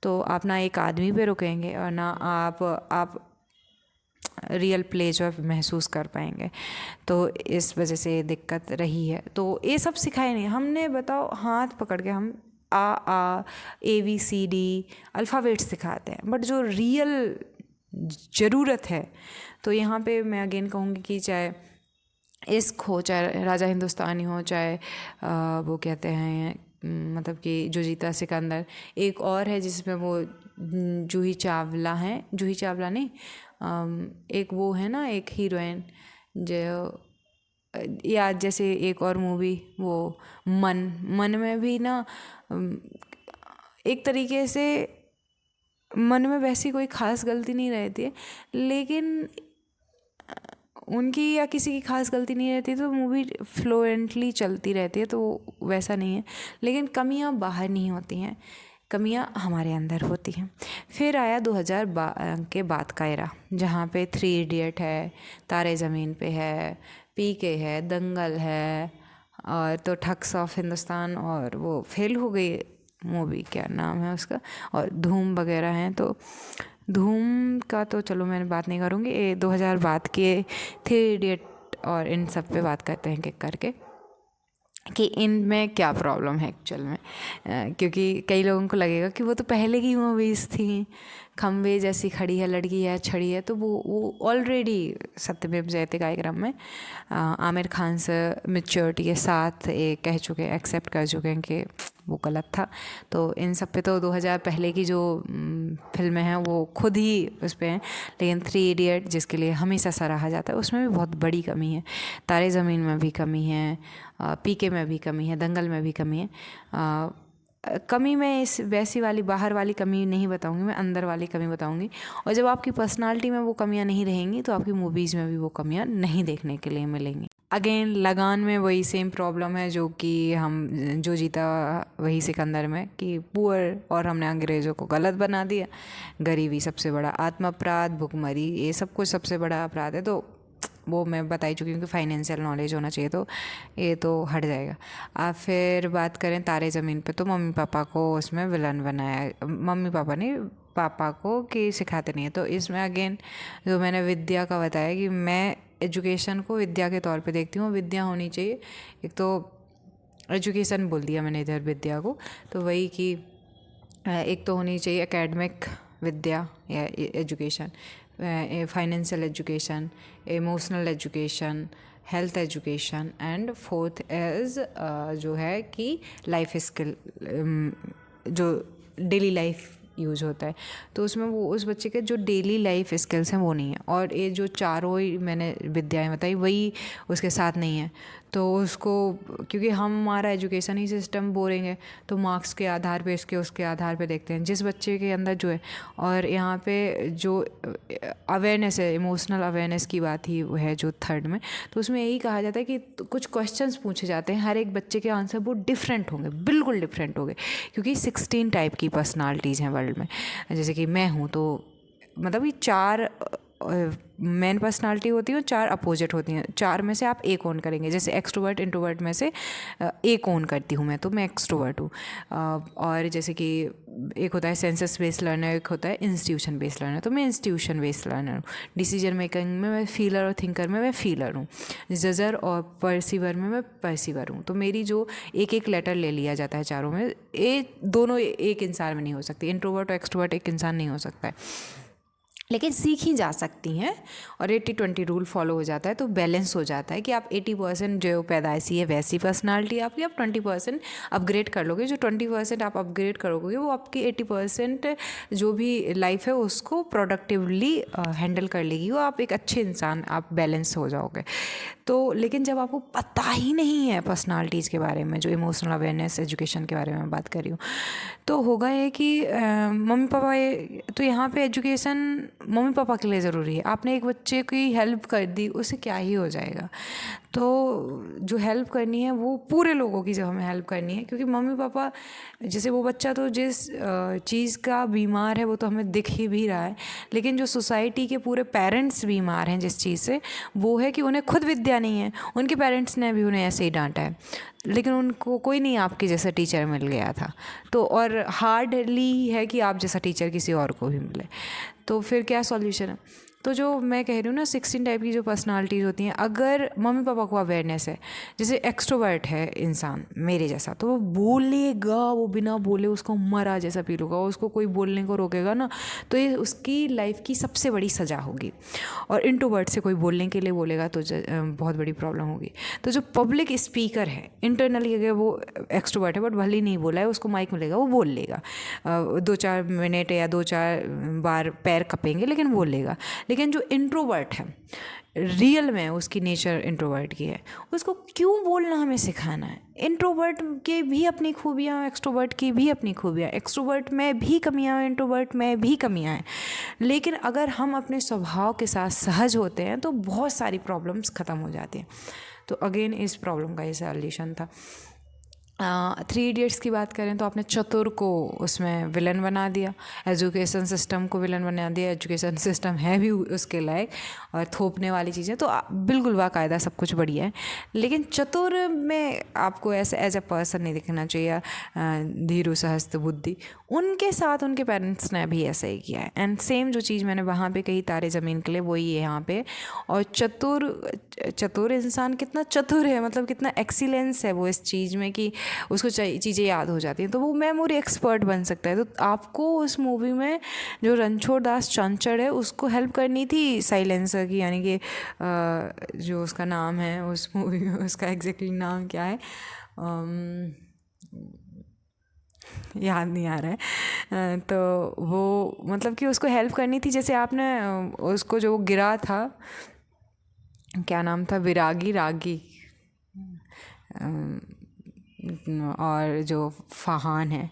तो आप ना एक आदमी पे रुकेंगे और ना आप रियल प्लेजर महसूस कर पाएंगे। तो इस वजह से दिक्कत रही है। तो ये सब सिखाए नहीं हमने, बताओ, हाथ पकड़ के हम आ ABCD अल्फ़ाबेट सिखाते हैं, बट जो रियल ज़रूरत है, तो यहाँ पे मैं अगेन कहूँगी कि चाहे इश्क हो, चाहे राजा हिंदुस्तानी हो, चाहे वो कहते हैं मतलब कि जो जीता सिकंदर, एक और है जिसमें वो जूही चावला नहीं, एक वो है ना, एक हीरोइन जो, या जैसे एक और मूवी वो मन में भी ना एक तरीके से मन में वैसी कोई ख़ास गलती नहीं रहती है, लेकिन उनकी या किसी की खास गलती नहीं रहती, तो मूवी फ्लुएंटली चलती रहती है, तो वैसा नहीं है। लेकिन कमियां बाहर नहीं होती हैं, कमियां हमारे अंदर होती हैं। फिर आया 2000 के बाद का एरा, जहाँ पे 3 इडियट है, तारे ज़मीन पे है, PK है, दंगल है, और तो ठग्स ऑफ हिंदुस्तान, और वो फेल हो गई मूवी, क्या नाम है उसका, और धूम वगैरह हैं। तो धूम का तो चलो मैंने बात नहीं करूँगी, ये 2000 बाद के 3 इडियट और इन सब पे बात करते हैं करके कि इनमें क्या प्रॉब्लम है एक्चुअल में। क्योंकि कई लोगों को लगेगा कि वो तो पहले की मूवीज़ थी, खम्बे जैसी खड़ी है लड़की है, छड़ी है, तो वो ऑलरेडी सत्यमेव जयते कार्यक्रम में आमिर खान से मैच्योरिटी के साथ ये कह चुके हैं, एक्सेप्ट कर चुके हैं कि वो गलत था। तो इन सब पे तो 2000 पहले की जो फिल्में हैं वो खुद ही उस पर हैं। लेकिन 3 इडियट जिसके लिए हमेशा सराहा जाता है, उसमें भी बहुत बड़ी कमी है। तारे ज़मीन में भी कमी है, PK में भी कमी है, दंगल में भी कमी है। कमी मैं इस वैसी वाली बाहर वाली कमी नहीं बताऊंगी, मैं अंदर वाली कमी बताऊंगी। और जब आपकी पर्सनालिटी में वो कमियां नहीं रहेंगी, तो आपकी मूवीज़ में भी वो कमियां नहीं देखने के लिए मिलेंगी। अगेन लगान में वही सेम प्रॉब्लम है जो कि हम जो जीता वही सिकंदर में, कि पुअर, और हमने अंग्रेज़ों को गलत बना दिया। गरीबी सबसे बड़ा आत्म अपराध, भुखमरी, ये सब कुछ सबसे बड़ा अपराध है। तो वो मैं बता ही चुकी हूँ कि फाइनेंशियल नॉलेज होना चाहिए, तो ये तो हट जाएगा। आप फिर बात करें तारे ज़मीन पे, तो मम्मी पापा को उसमें विलन बनाया, मम्मी पापा नहीं, पापा को कि सिखाते नहीं है। तो इसमें अगेन जो मैंने विद्या का बताया कि मैं एजुकेशन को विद्या के तौर पे देखती हूँ। विद्या होनी चाहिए, एक तो एजुकेशन बोल दिया मैंने इधर विद्या को, तो वही कि एक तो होनी चाहिए एकेडमिक विद्या या education, financial education, emotional education, health education, and fourth is जो है कि लाइफ स्किल, जो डेली लाइफ यूज़ होता है। तो उसमें वो उस बच्चे के जो डेली लाइफ स्किल्स हैं वो नहीं है, और ये जो चारों ही मैंने विद्याएं बताई वही उसके साथ नहीं है। तो उसको, क्योंकि हमारा एजुकेशन ही सिस्टम बोरिंग है, तो मार्क्स के आधार पे, इसके उसके आधार पे देखते हैं जिस बच्चे के अंदर जो है। और यहाँ पे जो अवेयरनेस है, इमोशनल अवेयरनेस की बात ही है जो 3rd में, तो उसमें यही कहा जाता है कि कुछ क्वेश्चंस पूछे जाते हैं, हर एक बच्चे के आंसर वो डिफरेंट होंगे, बिल्कुल डिफरेंट होंगे, क्योंकि 16 टाइप की पर्सनालिटीज़ हैं वर्ल्ड में। जैसे कि मैं हूँ, तो मतलब ये 4 मेन पर्सनालिटी होती है और 4 अपोजिट होती हैं। 4 में से आप एक ओन करेंगे, जैसे एक्सट्रोवर्ट इंट्रोवर्ट में से एक ओन करती हूँ मैं, तो मैं एक्सट्रोवर्ट हूँ। और जैसे कि एक होता है सेंसस बेस्ड लर्नर, एक होता है इंस्टीट्यूशन बेस्ड लर्नर, तो मैं इंस्टीट्यूशन बेस्ड लर्नर हूँ। डिसीजन मेकिंग में मैं फीलर और थिंकर में मैं फीलर हूँ। जजर और परसीवर में मैं परसीवर हूँ। तो मेरी जो एक लेटर ले लिया जाता है चारों में, ये दोनों एक इंसान में नहीं हो सकती। इंट्रोवर्ट और एक्सट्रोवर्ट एक इंसान नहीं हो सकता है। लेकिन सीखी जा सकती हैं और 80-20 रूल फॉलो हो जाता है, तो बैलेंस हो जाता है कि आप 80% जो पैदाइशी है वैसी पर्सनालिटी आपकी, आप 20% अपग्रेड कर लोगे। जो 20% आप अपग्रेड करोगे वो आपकी 80% जो भी लाइफ है उसको प्रोडक्टिवली हैंडल कर लेगी, वो आप एक अच्छे इंसान, आप बैलेंस हो जाओगे। तो लेकिन जब आपको पता ही नहीं है पर्सनालिटीज़ के बारे में, जो इमोशनल अवेयरनेस एजुकेशन के बारे में बात कर रही हूँ, तो होगा ये कि मम्मी पापा तो यहाँ पे एजुकेशन मम्मी पापा के लिए ज़रूरी है। आपने एक बच्चे की हेल्प कर दी, उससे क्या ही हो जाएगा। तो जो हेल्प करनी है वो पूरे लोगों की, जब हमें हेल्प करनी है, क्योंकि मम्मी पापा, जैसे वो बच्चा तो जिस चीज़ का बीमार है वो तो हमें दिख ही भी रहा है, लेकिन जो सोसाइटी के पूरे पेरेंट्स बीमार हैं जिस चीज़ से, वो है कि उन्हें खुद विद्या नहीं है। उनके पेरेंट्स ने भी उन्हें ऐसे ही डांटा है, लेकिन उनको कोई नहीं आपके जैसा टीचर मिल गया था। तो और हार्डली है कि आप जैसा टीचर किसी और को भी मिले, तो फिर क्या सॉल्यूशन है। तो जो मैं कह रही हूँ ना, 16 टाइप की जो पर्सनालिटीज़ होती हैं, अगर मम्मी पापा को अवेयरनेस है, जैसे एक्सट्रोवर्ट है इंसान मेरे जैसा, तो वो बोलेगा, वो बिना बोले उसको मरा जैसा फील होगा, उसको कोई बोलने को रोकेगा ना तो ये उसकी लाइफ की सबसे बड़ी सज़ा होगी। और इंट्रोवर्ट से कोई बोलने के लिए बोलेगा तो बहुत बड़ी प्रॉब्लम होगी। तो जो पब्लिक स्पीकर है इंटरनली, अगर वो एक्सट्रोवर्ट है बट भले ही नहीं बोला है, उसको माइक मिलेगा, वो बोल लेगा, 2-4 मिनट या 2-4 बार पैर कपेंगे लेकिन बोलेगा। लेकिन जो इंट्रोवर्ट है, रियल में उसकी नेचर इंट्रोवर्ट की है, उसको क्यों बोलना हमें सिखाना है। इंट्रोवर्ट के भी अपनी खूबियाँ, एक्सट्रोवर्ट की भी अपनी खूबियाँ, एक्सट्रोवर्ट में भी कमियाँ, इंट्रोवर्ट में भी कमियाँ हैं। लेकिन अगर हम अपने स्वभाव के साथ सहज होते हैं तो बहुत सारी प्रॉब्लम्स ख़त्म हो जाती हैं। तो अगेन इस प्रॉब्लम का ये सॉल्यूशन था। 3 इडियट्स की बात करें तो आपने चतुर को उसमें विलन बना दिया, एजुकेशन सिस्टम को विलन बना दिया। एजुकेशन सिस्टम है भी उसके लायक और थोपने वाली चीज़ें, तो बिल्कुल बाकायदा सब कुछ बढ़िया है, लेकिन चतुर में आपको ऐसे एज ए पर्सन नहीं दिखना चाहिए। धीरू सहस्त्र बुद्धि, उनके साथ उनके पेरेंट्स ने भी ऐसा ही किया है। एंड सेम जो चीज़ मैंने वहाँ पे कही तारे ज़मीन के लिए, वही है यहाँ पे। और चतुर इंसान कितना चतुर है, मतलब कितना एक्सीलेंस है वो इस चीज़ में कि उसको चीज़ें याद हो जाती हैं, तो वो मेमोरी एक्सपर्ट बन सकता है। तो आपको उस मूवी में जो रणछोड़ दास चांचड़ है उसको हेल्प करनी थी साइलेंसर की, यानी कि जो उसका नाम है उस मूवी में, उसका एग्जैक्टली नाम क्या है याद नहीं आ रहा है। तो वो मतलब कि उसको हेल्प करनी थी, जैसे आपने उसको जो गिरा था, क्या नाम था, विरागी रागी और जो फहान है,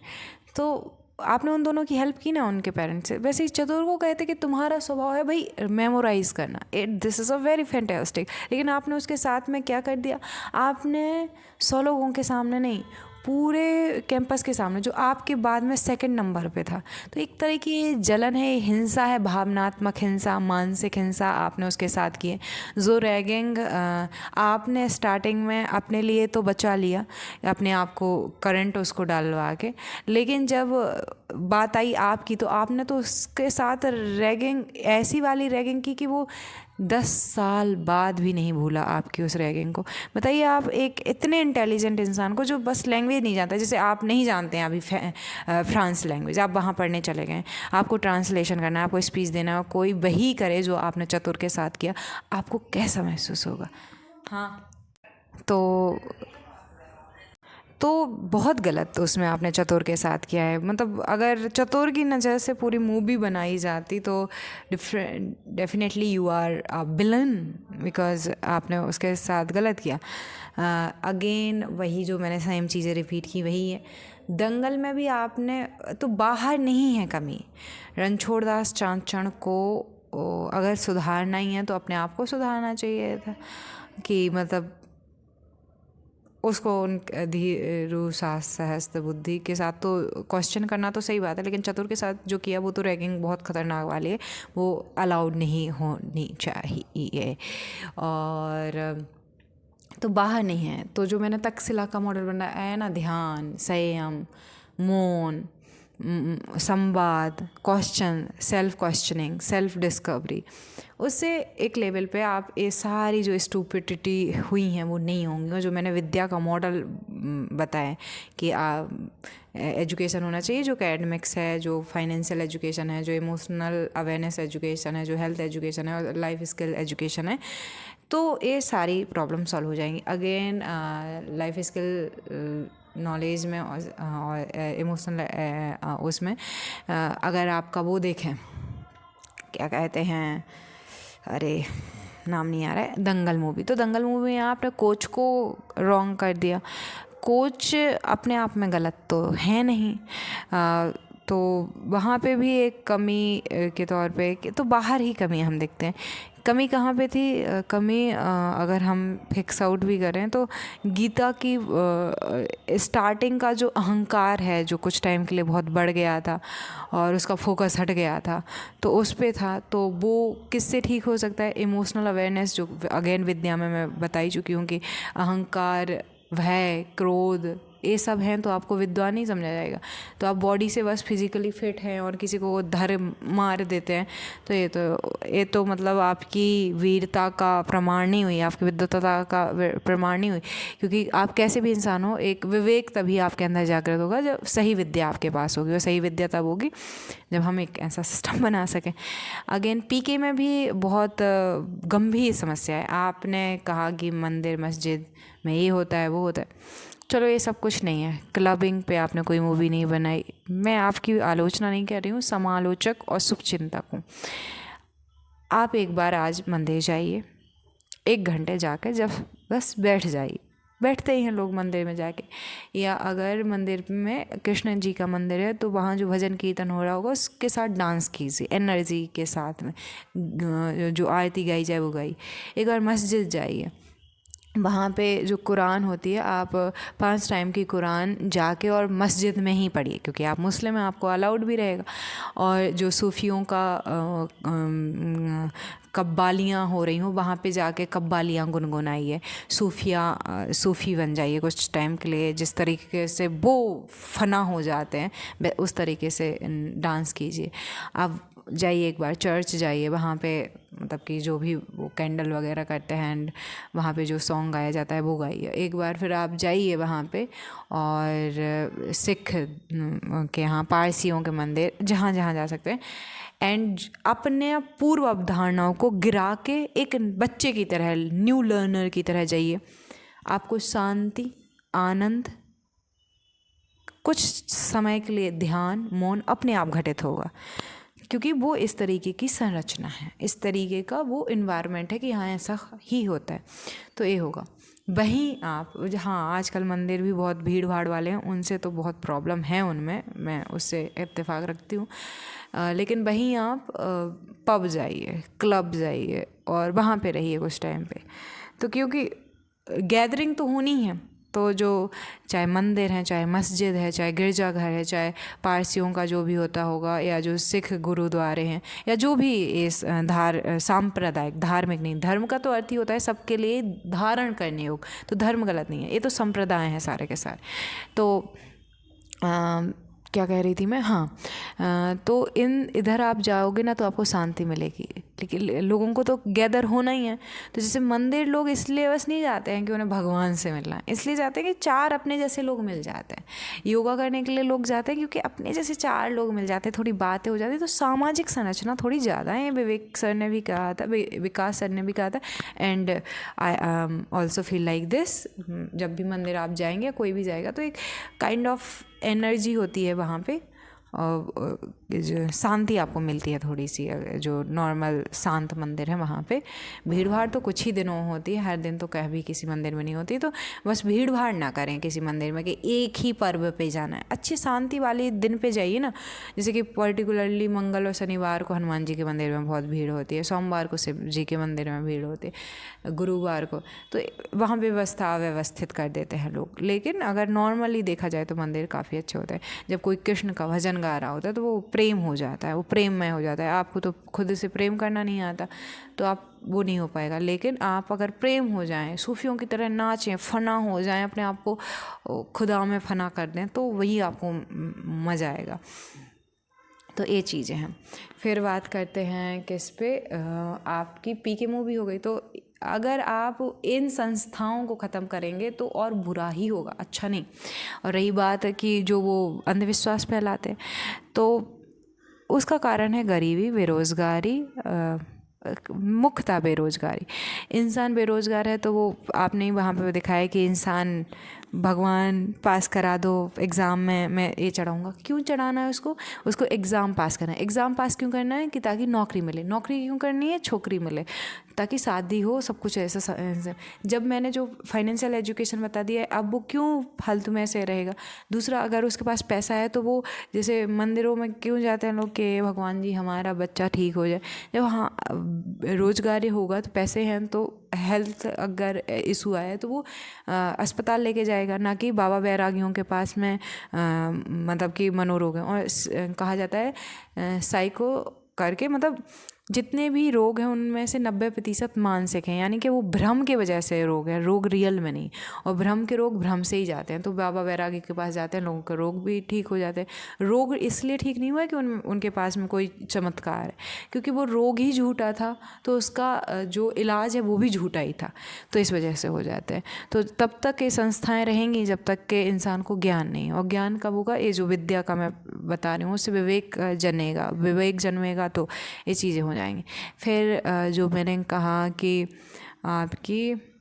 तो आपने उन दोनों की हेल्प की ना उनके पेरेंट्स से। वैसे ही चतुर को कहते कि तुम्हारा स्वभाव है भाई मेमोराइज़ करना, this is a very fantastic, लेकिन आपने उसके साथ में क्या कर दिया, आपने 100 लोगों के सामने नहीं, पूरे कैंपस के सामने, जो आपके बाद में सेकंड नंबर पे था। तो एक तरह की ये जलन है, हिंसा है, भावनात्मक हिंसा, मानसिक हिंसा आपने उसके साथ की है। जो रैगिंग आपने स्टार्टिंग में अपने लिए तो बचा लिया, अपने आप को करंट उसको डालवा के, लेकिन जब बात आई आपकी तो आपने तो उसके साथ रैगिंग, ऐसी वाली रैगिंग की कि वो 10 साल बाद भी नहीं भूला आपकी उस रैगिंग को। बताइए, आप एक इतने इंटेलिजेंट इंसान को जो बस लैंग्वेज नहीं जानता, जैसे आप नहीं जानते हैं अभी फ्रांस लैंग्वेज, आप वहाँ पढ़ने चले गए, आपको ट्रांसलेशन करना है, आपको स्पीच देना है, कोई वही करे जो आपने चतुर के साथ किया, आपको कैसा महसूस होगा। हाँ, तो बहुत गलत उसमें आपने चतुर के साथ किया है। मतलब अगर चतुर की नज़र से पूरी मूवी बनाई जाती तो definitely you are a villain, because आपने उसके साथ गलत किया। अगेन वही जो मैंने सेम चीज़ें रिपीट की वही है। दंगल में भी आपने तो बाहर नहीं है कमी, रणछोड़ दास चांचड़ को अगर सुधारना ही है तो अपने आप को सुधारना चाहिए था, कि मतलब उसको उन धीरू सहस्त्र बुद्धि के साथ तो क्वेश्चन करना तो सही बात है, लेकिन चतुर के साथ जो किया वो तो रैगिंग बहुत ख़तरनाक वाली है, वो अलाउड नहीं होनी चाहिए। और तो बाहर नहीं है, तो जो मैंने तक्षशिला का मॉडल बनाया है ना, ध्यान, संयम, मौन, संवाद, question, self questioning, self discovery, उससे एक लेवल पे आप ये सारी जो स्टूपिडिटी हुई हैं वो नहीं होंगी। और जो मैंने विद्या का मॉडल बताया कि एजुकेशन होना चाहिए, जो एकेडमिक्स है, जो फाइनेंशियल एजुकेशन है, जो इमोशनल अवेयरनेस एजुकेशन है, जो हेल्थ एजुकेशन है और लाइफ स्किल एजुकेशन है, तो ये सारी प्रॉब्लम सॉल्व हो जाएंगी। अगेन लाइफ स्किल नॉलेज में और इमोशनल उसमें अगर आपका वो देखें, क्या कहते हैं, अरे नाम नहीं आ रहा है, दंगल मूवी, तो दंगल मूवी में आपने कोच को रॉन्ग कर दिया। कोच अपने आप में गलत तो है नहीं, तो वहाँ पे भी एक कमी के तौर पे, तो बाहर ही कमी हम देखते हैं। कमी कहाँ पे थी? कमी अगर हम फिक्स आउट भी करें तो गीता की स्टार्टिंग का जो अहंकार है, जो कुछ टाइम के लिए बहुत बढ़ गया था और उसका फोकस हट गया था, तो उस पे था, तो वो किससे ठीक हो सकता है? इमोशनल अवेयरनेस, जो अगेन विद्या में मैं बताई चुकी हूँ कि अहंकार, भय, क्रोध, ये सब हैं तो आपको विद्वान नहीं समझा जाएगा। तो आप बॉडी से बस फिजिकली फिट हैं और किसी को धर मार देते हैं, तो ये तो मतलब आपकी वीरता का प्रमाण नहीं हुई, आपकी विद्वता का प्रमाण नहीं हुई। क्योंकि आप कैसे भी इंसान हो, एक विवेक तभी आपके अंदर जागृत होगा जब सही विद्या आपके पास होगी, और सही विद्या तब होगी जब हम एक ऐसा सिस्टम बना सकें। अगेन पीके में भी बहुत गंभीर समस्या है। आपने कहा कि मंदिर मस्जिद में ये होता है वो होता है, चलो ये सब कुछ नहीं है। क्लबिंग पे आपने कोई मूवी नहीं बनाई, मैं आपकी आलोचना नहीं कर रही हूँ, समालोचक और शुभचिंतक हूँ। आप एक बार आज मंदिर जाइए, 1 घंटे जाकर जब बस बैठ जाइए, बैठते ही हैं लोग मंदिर में जाके, या अगर मंदिर में कृष्ण जी का मंदिर है तो वहाँ जो भजन कीर्तन हो रहा होगा उसके साथ डांस कीजिए, एनर्जी के साथ में, जो आरती गाई जाए वो गाई। एक बार मस्जिद जाइए, वहाँ पे जो कुरान होती है, आप 5 टाइम की कुरान जाके और मस्जिद में ही पढ़िए, क्योंकि आप मुस्लिम हैं, आपको अलाउड भी रहेगा। और जो सूफ़ियों का कव्वालियाँ हो रही हों, वहाँ पे जाके कव्वालियाँ गुनगुनाइए, सूफ़ी बन जाइए कुछ टाइम के लिए। जिस तरीके से वो फना हो जाते हैं उस तरीके से डांस कीजिए। आप जाइए एक बार चर्च जाइए, वहाँ पे मतलब कि जो भी वो कैंडल वगैरह करते हैं एंड वहाँ पे जो सॉन्ग गाया जाता है वो गाइए एक बार। फिर आप जाइए वहाँ पे, और सिख के यहाँ, पारसियों के मंदिर, जहाँ जहाँ जा सकते हैं, एंड अपने पूर्व अवधारणाओं को गिरा के एक बच्चे की तरह, न्यू लर्नर की तरह जाइए। आपको शांति, आनंद, कुछ समय के लिए ध्यान, मौन अपने आप घटित होगा, क्योंकि वो इस तरीके की संरचना है, इस तरीके का वो इन्वायरमेंट है कि यहाँ ऐसा ही होता है, तो ये होगा। वहीं आप, हाँ आजकल मंदिर भी बहुत भीड़ भाड़ वाले हैं, उनसे तो बहुत प्रॉब्लम है उनमें, मैं उससे इत्तेफाक रखती हूँ, लेकिन वहीं आप पब जाइए, क्लब जाइए और वहाँ पे रहिए कुछ टाइम पे, तो क्योंकि गैदरिंग तो होनी है। तो जो चाहे मंदिर है, चाहे मस्जिद है, चाहे गिरजाघर है, चाहे पारसियों का जो भी होता होगा, या जो सिख गुरुद्वारे हैं, या जो भी इस सांप्रदायिक, धार्मिक नहीं, धर्म का तो अर्थ ही होता है सबके लिए धारण करने योग, तो धर्म गलत नहीं है, ये तो संप्रदाय हैं सारे के सारे। तो क्या कह रही थी मैं, हाँ, तो इधर आप जाओगे ना तो आपको शांति मिलेगी, लेकिन लोगों को तो गैदर होना ही है। तो जैसे मंदिर लोग इसलिए बस नहीं जाते हैं कि उन्हें भगवान से मिलना है, इसलिए जाते हैं कि 4 अपने जैसे लोग मिल जाते हैं। योगा करने के लिए लोग जाते हैं क्योंकि अपने जैसे 4 लोग मिल जाते हैं, थोड़ी बातें हो जाती है, तो सामाजिक संरचना थोड़ी ज़्यादा है। विवेक सर ने भी कहा था, विकास सर ने भी कहा था, and I also feel like this. जब भी मंदिर आप जाएंगे, कोई भी जाएगा, तो एक काइंड ऑफ एनर्जी होती है वहाँ पे, जो शांति आपको मिलती है थोड़ी सी। जो नॉर्मल शांत मंदिर है वहाँ पे भीड़ भाड़ तो कुछ ही दिनों होती है, हर दिन तो कह भी किसी मंदिर में नहीं होती। तो बस भीड़ भाड़ ना करें किसी मंदिर में कि एक ही पर्व पे जाना है, अच्छी शांति वाले दिन पे जाइए ना। जैसे कि पर्टिकुलरली मंगल और शनिवार को हनुमान जी के मंदिर में बहुत भीड़ होती है, सोमवार को शिव जी के मंदिर में भीड़ होती है, गुरुवार को, तो वहाँ व्यवस्था व्यवस्थित कर देते हैं लोग। लेकिन अगर नॉर्मली देखा जाए तो मंदिर काफ़ी अच्छे होते हैं। जब कोई कृष्ण का भजन गा रहा होता है तो वो प्रेम हो जाता है, वो प्रेममय हो जाता है। आपको तो खुद से प्रेम करना नहीं आता, तो आप वो नहीं हो पाएगा। लेकिन आप अगर प्रेम हो जाएं, सूफियों की तरह नाचें, फना हो जाएं, अपने आप को खुदा में फना कर दें, तो वही आपको मज़ा आएगा। तो ये चीज़ें हैं। फिर बात करते हैं किस पे, आपकी पीके मूवी हो गई। तो अगर आप इन संस्थाओं को ख़त्म करेंगे तो और बुरा ही होगा, अच्छा नहीं। और रही बात है कि जो वो अंधविश्वास फैलाते हैं, तो उसका कारण है गरीबी, बेरोज़गारी, मुख्यतः बेरोज़गारी। इंसान बेरोज़गार है तो वो आपने वहाँ पे दिखाया कि इंसान भगवान पास करा दो एग्ज़ाम में, मैं ये चढ़ाऊँगा। क्यों चढ़ाना है उसको? उसको एग्ज़ाम पास करना है। एग्ज़ाम पास क्यों करना है? कि ताकि नौकरी मिले। नौकरी क्यों करनी है? छोकरी मिले, ताकि शादी हो, सब कुछ ऐसा। जब मैंने जो फाइनेंशियल एजुकेशन बता दिया है, अब वो क्यों फालतू में ऐसे रहेगा। दूसरा, अगर उसके पास पैसा है तो वो जैसे मंदिरों में क्यों जाते हैं लोग कि भगवान जी हमारा बच्चा ठीक हो जाए। जब हाँ रोज़गार होगा तो पैसे हैं तो हेल्थ अगर इशू आया तो वो अस्पताल लेके जाएगा, ना कि बाबा बैरागियों के पास में मतलब कि मनोरोग हैं। और कहा जाता है साइको करके, मतलब जितने भी रोग हैं उनमें से 90% मानसिक हैं, यानी कि वो भ्रम के वजह से रोग है, रोग रियल में नहीं। और भ्रम के रोग भ्रम से ही जाते हैं। तो बाबा बैरागी के पास जाते हैं, लोगों के रोग भी ठीक हो जाते हैं। रोग इसलिए ठीक नहीं हुआ कि उनके पास में कोई चमत्कार है, क्योंकि वो रोग ही झूठा था, तो उसका जो इलाज है वो भी झूठा ही था, तो इस वजह से हो जाते हैं। तो तब तक ये संस्थाएँ रहेंगी जब तक के इंसान को ज्ञान नहीं। और ज्ञान कब होगा? ये जो विद्या का मैं बता रही हूँ, उससे विवेक जनेगा, विवेक जन्मेगा तो ये चीज़ें हो जाएंगे। फिर जो मैंने कहा कि आपकी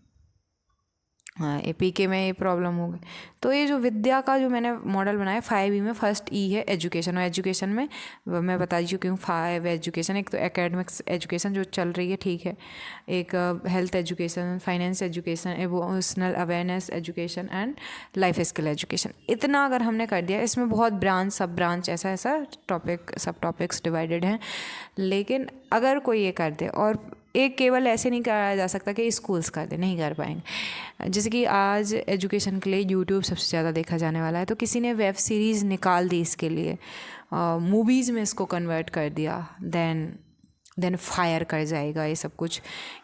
एपीके में ये प्रॉब्लम हो गई, तो ये जो विद्या का जो मैंने मॉडल बनाया 5E में, फर्स्ट ई है एजुकेशन। और एजुकेशन में मैं बता चुकी हूँ 5 एजुकेशन। एक तो एकेडमिक्स एजुकेशन जो चल रही है, ठीक है, एक health education, finance education, emotional awareness education and life skill education. इतना अगर हमने कर दिया, इसमें बहुत ब्रांच, सब ब्रांच, ऐसा ऐसा टॉपिक, सब टॉपिक्स डिवाइडेड हैं। लेकिन अगर कोई ये कर दे, और एक केवल ऐसे नहीं करा जा सकता कि स्कूल्स कर दे, नहीं कर पाएंगे। जैसे कि आज एजुकेशन के लिए यूट्यूब सबसे ज़्यादा देखा जाने वाला है, तो किसी ने वेब सीरीज़ निकाल दी इसके लिए, मूवीज़ में इसको कन्वर्ट कर दिया, देन फायर कर जाएगा ये सब कुछ।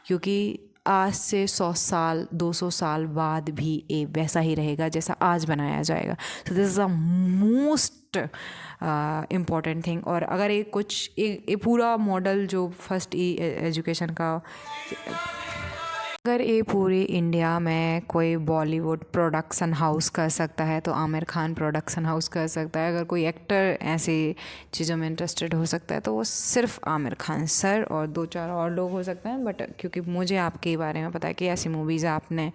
क्योंकि आज से 100 साल 200 साल बाद भी ये वैसा ही रहेगा जैसा आज बनाया जाएगा। So this is a most important thing. और अगर ये पूरा मॉडल जो फर्स्ट एजुकेशन का, अगर ये पूरी इंडिया में कोई बॉलीवुड प्रोडक्शन हाउस कर सकता है तो आमिर खान प्रोडक्शन हाउस कर सकता है। अगर कोई एक्टर ऐसी चीज़ों में इंटरेस्टेड हो सकता है तो वो सिर्फ आमिर खान सर और 2-4 और लोग हो सकते हैं। बट क्योंकि मुझे आपके बारे में पता है कि ऐसी मूवीज़ आपने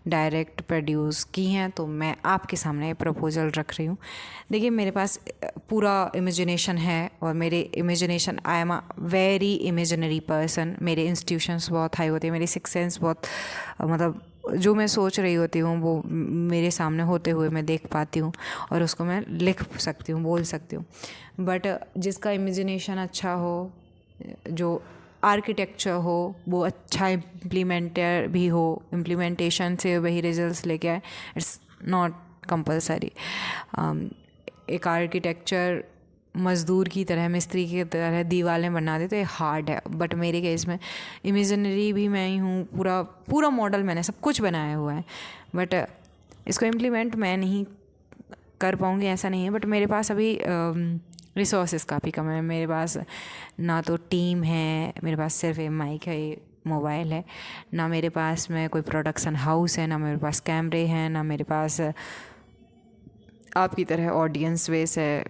डायरेक्ट प्रोड्यूस की हैं, तो मैं आपके सामने प्रपोजल रख रही हूँ। देखिए, मेरे पास पूरा इमेजिनेशन है, और मेरे imagination, I am a very imaginary person. मेरे इंस्टीट्यूशंस बहुत हाई होते हैं, मेरी सिक्स सेंस बहुत, मतलब जो मैं सोच रही होती हूँ वो मेरे सामने होते हुए मैं देख पाती हूँ, और उसको मैं लिख सकती हूँ, बोल सकती हूँ। बट जिसका इमेजिनेशन अच्छा हो, जो आर्किटेक्चर हो, वो अच्छा इम्प्लीमेंटर भी हो, इम्प्लीमेंटेशन से वही रिजल्ट्स लेके आए, इट्स नॉट कंपलसरी। एक आर्किटेक्चर मज़दूर की तरह, मिस्त्री की तरह दीवारें बना दे तो ये हार्ड है। बट मेरे केस में इमेजिनरी भी मैं ही हूँ, पूरा मॉडल मैंने सब कुछ बनाया हुआ है, बट इसको इम्प्लीमेंट मैं नहीं कर पाऊँगी ऐसा नहीं है। बट मेरे पास अभी रिसोर्सेज काफ़ी कम है। मेरे पास ना तो टीम है, मेरे पास सिर्फ एक माइक है, मोबाइल है, ना मेरे पास में कोई प्रोडक्शन हाउस है, ना मेरे पास कैमरे हैं, ना मेरे पास आपकी तरह ऑडियंस बेस है।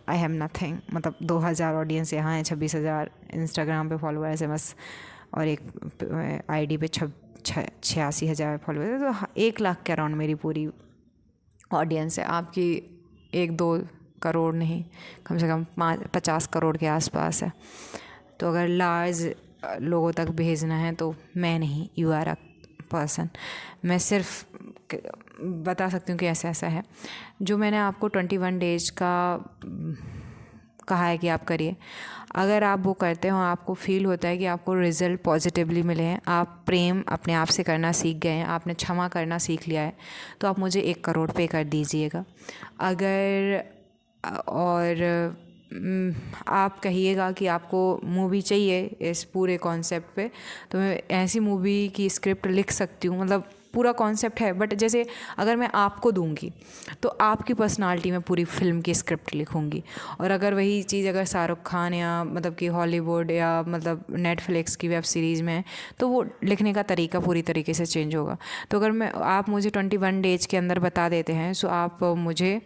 I have nothing. मतलब 2000 ऑडियंस यहाँ है, 26,000 इंस्टाग्राम पे फॉलोअर्स है बस, और एक आईडी पे 86,000 फॉलोअर्स है। तो 1 लाख के अराउंड मेरी पूरी ऑडियंस है। आपकी 1-2 करोड़ नहीं, कम से कम 50 करोड़ के आसपास है। तो अगर लार्ज लोगों तक भेजना है तो मैं नहीं, यू आर अ पर्सन। मैं सिर्फ बता सकती हूँ कि ऐसा ऐसा है। जो मैंने आपको 21 डेज का कहा है कि आप करिए, अगर आप वो करते हो, आपको फील होता है कि आपको रिज़ल्ट पॉजिटिवली मिले हैं, आप प्रेम अपने आप से करना सीख गए हैं, आपने क्षमा करना सीख लिया है, तो आप मुझे 1 करोड़ पे कर दीजिएगा। अगर और आप कहिएगा कि आपको मूवी चाहिए इस पूरे कॉन्सेप्ट पे, तो मैं ऐसी मूवी की स्क्रिप्ट लिख सकती हूँ। मतलब पूरा कॉन्सेप्ट है, बट जैसे अगर मैं आपको दूंगी तो आपकी पर्सनालिटी में पूरी फिल्म की स्क्रिप्ट लिखूंगी। और अगर वही चीज़ अगर शाहरुख खान या मतलब कि हॉलीवुड या मतलब नेटफ्लिक्स की वेब सीरीज़ में है, तो वो लिखने का तरीका पूरी तरीके से चेंज होगा। तो अगर आप मुझे 21 डेज के अंदर बता देते हैं, सो आप मुझे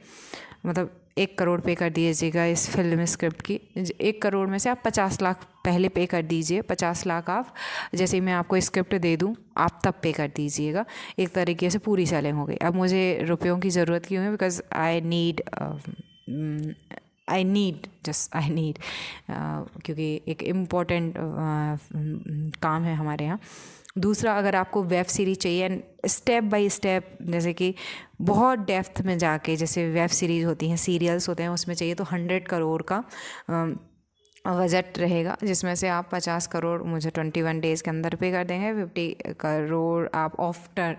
मतलब 1 करोड़ पे कर दीजिएगा इस फिल्म स्क्रिप्ट की। 1 करोड़ में से आप 50 लाख पहले पे कर दीजिए, 50 लाख आप जैसे ही मैं आपको स्क्रिप्ट दे दूं आप तब पे कर दीजिएगा। एक तरीके से पूरी सेलिंग हो गई। अब मुझे रुपयों की ज़रूरत क्यों है? बिकॉज आई नीड क्योंकि एक इम्पॉर्टेंट काम है हमारे यहाँ। दूसरा, अगर आपको वेब सीरीज चाहिए एंड स्टेप बाय स्टेप, जैसे कि बहुत डेप्थ में जाके, जैसे वेब सीरीज़ होती हैं, सीरियल्स होते हैं, उसमें चाहिए तो 100 करोड़ का बजट रहेगा, जिसमें से आप 50 करोड़ मुझे 21 डेज़ के अंदर पे कर देंगे। 50 करोड़ आप आफ्टर,